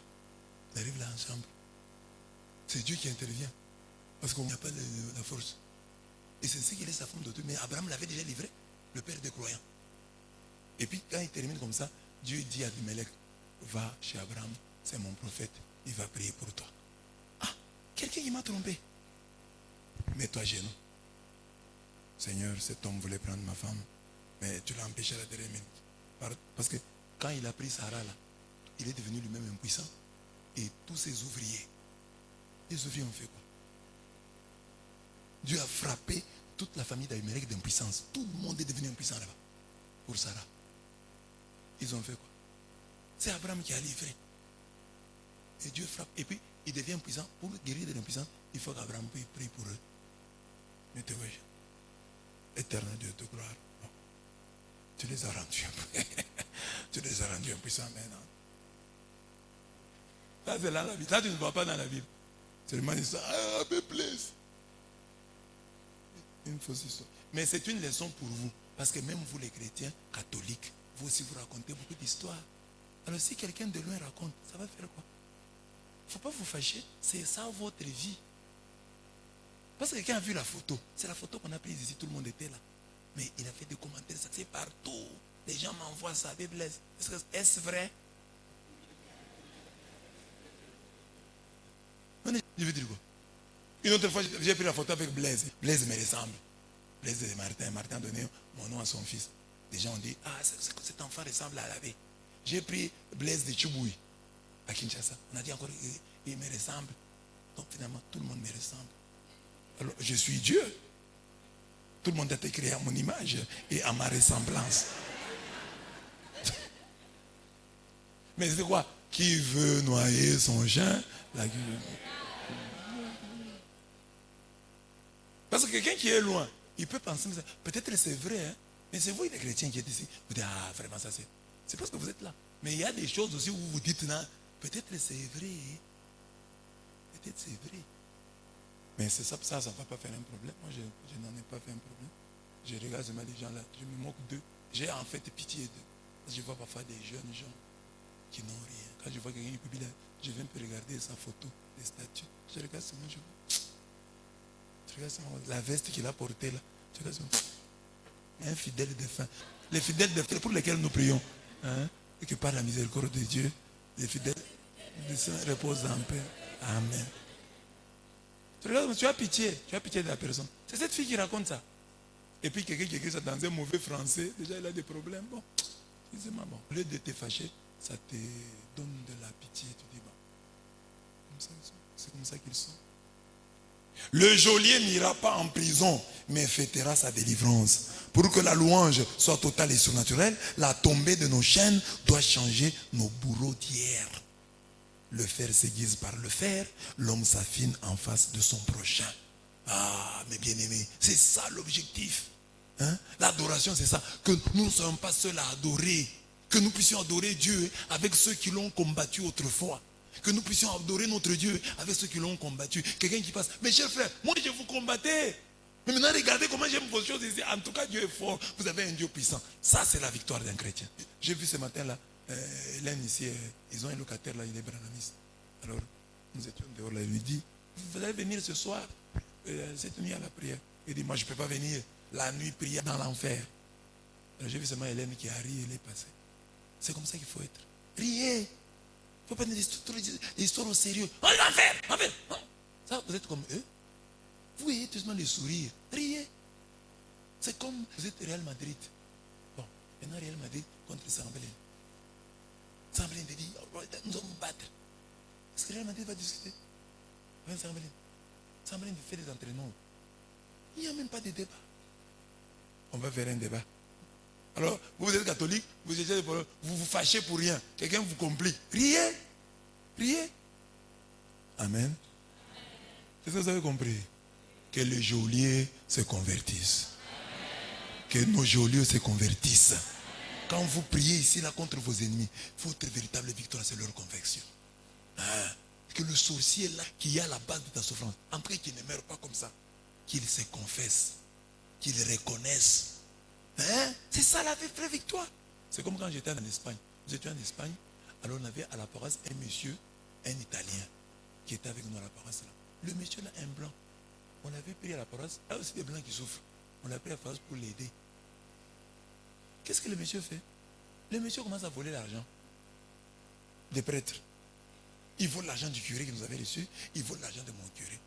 Il arrive là en chambre. C'est Dieu qui intervient. Parce qu'on n'y a pas la force. Et c'est ce qu'il est sa femme d'autrui. Mais Abraham l'avait déjà livré, le père des croyants. Et puis quand il termine comme ça, Dieu dit à Abimelech, va chez Abraham, c'est mon prophète, il va prier pour toi. Ah, quelqu'un qui m'a trompé. Mets-toi à genoux. Seigneur, cet homme voulait prendre ma femme, mais tu l'as empêché à la dernière minute. Parce que quand il a pris Sarah là, il est devenu lui-même impuissant. Et tous ses ouvriers, les ouvriers ont fait quoi? Dieu a frappé toute la famille d'Abimelech d'impuissance. Tout le monde est devenu impuissant là-bas. Pour Sarah. ils ont fait quoi? C'est Abraham qui a livré. Et Dieu frappe. Et puis, il devient puissant. Pour guérir de l'impuissance, il faut qu'Abraham prie pour eux. Mais te voyez, éternel Dieu de gloire. Bon. Tu les as rendus tu les as rendus impuissants maintenant. Ça, c'est là la Bible. Ça, tu ne vois pas dans la Bible. Seulement, ils disent, ah, me plaise. Une fausse histoire. Mais c'est une leçon pour vous. Parce que même vous, les chrétiens catholiques, vous aussi, vous racontez beaucoup d'histoires. Alors, si quelqu'un de loin raconte, ça va faire quoi? Il ne faut pas vous fâcher. C'est ça votre vie. Parce que quelqu'un a vu la photo. C'est la photo qu'on a prise ici. Tout le monde était là. Mais il a fait des commentaires. Ça, c'est partout. Les gens m'envoient ça. Blaise. Est-ce vrai? Je veux dire quoi? Une autre fois, j'ai pris la photo avec Blaise. Blaise me ressemble. Blaise de Martin. Martin a donné mon nom à son fils. Les gens ont dit, ah, cet enfant ressemble à l'abbé. J'ai pris Blaise de Tchouboui à Kinshasa. On a dit encore, il me ressemble. Donc finalement, tout le monde me ressemble. Alors, je suis Dieu. Tout le monde a été créé à mon image et à ma ressemblance. Mais c'est quoi? Qui veut noyer son chien? Parce que quelqu'un qui est loin, il peut penser, peut-être c'est vrai, hein, mais c'est vous les chrétiens qui êtes ici. Vous dites, ah vraiment ça c'est parce que vous êtes là. Mais il y a des choses aussi où vous vous dites, non, peut-être c'est vrai. Peut-être c'est vrai. Mais c'est ça ne va pas faire un problème. Moi, je n'en ai pas fait un problème. Je regarde seulement les gens là, je me moque d'eux. J'ai en fait pitié d'eux. Parce que je vois parfois des jeunes gens qui n'ont rien. Quand je vois quelqu'un qui publie là, je viens un peu regarder sa photo, les statuts. Je regarde seulement, je regarde seulement la veste qu'il a portée là. Je regarde seulement. Un fidèle défunt. Les fidèles défunts pour lesquels nous prions. Hein, et que par la miséricorde de Dieu, les fidèles reposent en paix. Amen. Tu regardes, tu as pitié de la personne. C'est cette fille qui raconte ça. Et puis quelqu'un qui écrit ça dans un mauvais français, déjà il a des problèmes. Bon, excusez-moi, bon. Au lieu de te fâcher, ça te donne de la pitié. Tu dis, bon, c'est comme ça qu'ils sont. Le geôlier n'ira pas en prison, mais fêtera sa délivrance. Pour que la louange soit totale et surnaturelle, la tombée de nos chaînes doit changer nos bourreaux d'hier. Le fer s'aiguise par le fer, l'homme s'affine en face de son prochain. Ah, mes bien-aimés, c'est ça l'objectif. Hein? L'adoration, c'est ça. Que nous ne soyons pas seuls à adorer. Que nous puissions adorer Dieu avec ceux qui l'ont combattu autrefois. Que nous puissions adorer notre Dieu avec ceux qui l'ont combattu. Quelqu'un qui passe, mes chers frères, moi je vous combattais. Mais maintenant regardez comment j'aime vos choses ici. En tout cas, Dieu est fort. Vous avez un Dieu puissant. Ça, c'est la victoire d'un chrétien. J'ai vu ce matin-là, Hélène ici, ils ont un locataire là, il est branamiste. Alors, nous étions dehors là, il lui dit, vous allez venir ce soir, cette nuit à la prière. Il dit, moi je ne peux pas venir la nuit prier dans l'enfer. Alors j'ai vu seulement Hélène qui a ri, elle est passée. C'est comme ça qu'il faut être. Riez. Il ne faut pas des histoires au sérieux. Oh, l'enfer, l'enfer. Ça, vous êtes comme eux. Vous voyez tout simplement les sourires. Riez. C'est comme vous êtes Real Madrid. Bon, maintenant Real Madrid contre Sambelin. Sambelin te dit, nous allons nous battre. Est-ce que Real Madrid va discuter avec Sambelin? Sambelin fait des entraînements. Il n'y a même pas de débat. On va faire un débat. Alors, vous êtes catholique, vous vous fâchez pour rien. Quelqu'un vous complique. Riez. Riez. Amen. Est-ce que vous avez compris? Que les geôliers se convertissent. Que nos geôliers se convertissent. Quand vous priez ici là contre vos ennemis, votre véritable victoire, c'est leur conversion. Hein? Que le sorcier là, qui est à la base de ta souffrance, après qu'il ne meure pas comme ça, qu'il se confesse, qu'il reconnaisse. Hein? C'est ça la vraie victoire. C'est comme quand j'étais en Espagne. Nous étions en Espagne, alors on avait à la paroisse un monsieur, un Italien, qui était avec nous à la paroisse là. Le monsieur là, un blanc. On l'avait pris à la paroisse, il y a aussi des blancs qui souffrent. On l'a pris à la paroisse pour l'aider. Qu'est-ce que le monsieur fait? Le monsieur commence à voler l'argent des prêtres. Il vole l'argent du curé qui nous avait reçu, il vole l'argent de mon curé.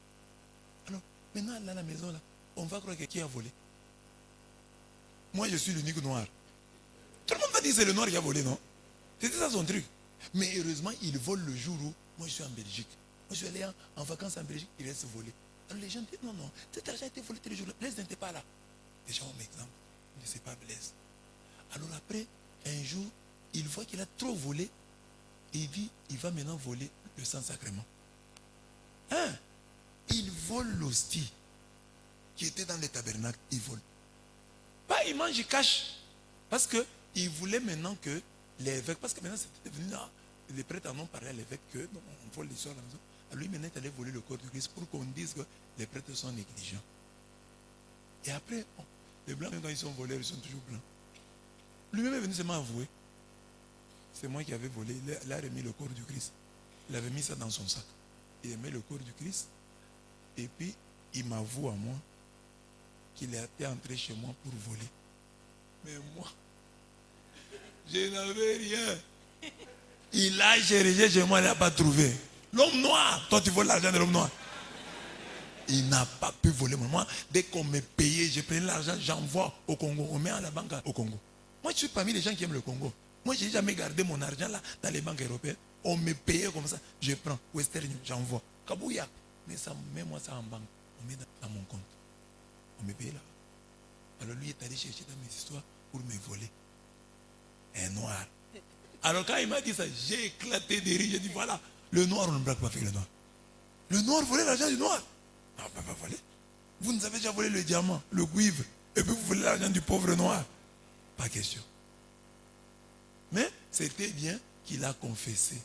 Alors, maintenant, là, à la maison, là, on va croire que qui a volé? Moi, je suis l'unique noir. Tout le monde va dire que c'est le noir qui a volé, non? C'était ça son truc. Mais heureusement, il vole le jour où moi, je suis en Belgique. Moi, je suis allé en vacances en Belgique, il reste volé. Alors, les gens disent, non, non, cet argent a été volé tous les jours. Blaise n'était pas là. Les gens ont l'exemple. Mais ce n'est pas Blaise. Alors après, un jour, il voit qu'il a trop volé. Et il dit, il va maintenant voler le Saint-Sacrement. Hein? Il vole l'hostie qui était dans le tabernacle. Il vole. Pas il mange, il cache. Parce qu'il voulait maintenant que l'évêque, parce que maintenant c'était devenu là, les prêtres en ont parlé à l'évêque que non, on vole l'histoire à la maison. Alors lui maintenant il allait voler le corps du Christ pour qu'on dise que les prêtres sont négligents. Et après, bon, les blancs, quand ils sont volés, ils sont toujours blancs. Lui-même est venu seulement avouer. C'est moi qui avais volé. Il a remis le corps du Christ. Il avait mis ça dans son sac. Il mis le corps du Christ. Et puis, il m'avoue à moi qu'il était entré chez moi pour voler. Mais moi, je n'avais rien. Il a cherché chez moi, il n'a pas trouvé. L'homme noir, toi tu voles l'argent de l'homme noir. Il n'a pas pu voler. Moi, dès qu'on me payait, je prenais l'argent, j'envoie au Congo. On met à la banque au Congo. Moi, je suis parmi les gens qui aiment le Congo. Moi, je n'ai jamais gardé mon argent là dans les banques européennes. On me payait comme ça. Je prends Western Union, j'envoie. Kabouya. Mais ça, mets-moi ça en banque. On met dans mon compte. On me paye là. Alors lui est allé chercher dans mes histoires pour me voler. Un noir. Alors quand il m'a dit ça, j'ai éclaté de rire. J'ai dit voilà, le noir, on ne braque pas avec le noir. Le noir volait l'argent du noir. Non, on ne peut pas voler. Vous nous avez déjà volé le diamant, le cuivre, et puis vous volez l'argent du pauvre noir. Pas question. Mais c'était bien qu'il a confessé.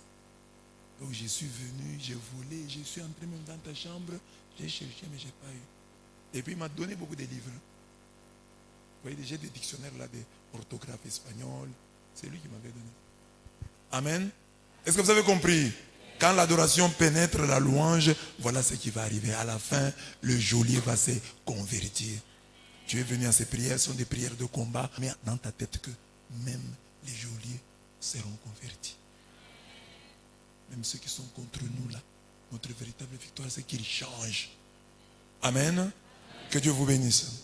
Donc je suis venu, j'ai volé, je suis entré même dans ta chambre, j'ai cherché mais je n'ai pas eu. Et puis il m'a donné beaucoup de livres. Vous voyez, j'ai des dictionnaires là, des orthographes espagnoles. C'est lui qui m'avait donné. Amen. Est-ce que vous avez compris? Quand l'adoration pénètre la louange, voilà ce qui va arriver. À la fin, le geôlier va se convertir. Tu es venu à ces prières, ce sont des prières de combat, mais dans ta tête que même les geôliers seront convertis. Même ceux qui sont contre nous là, notre véritable victoire, c'est qu'ils changent. Amen. Que Dieu vous bénisse.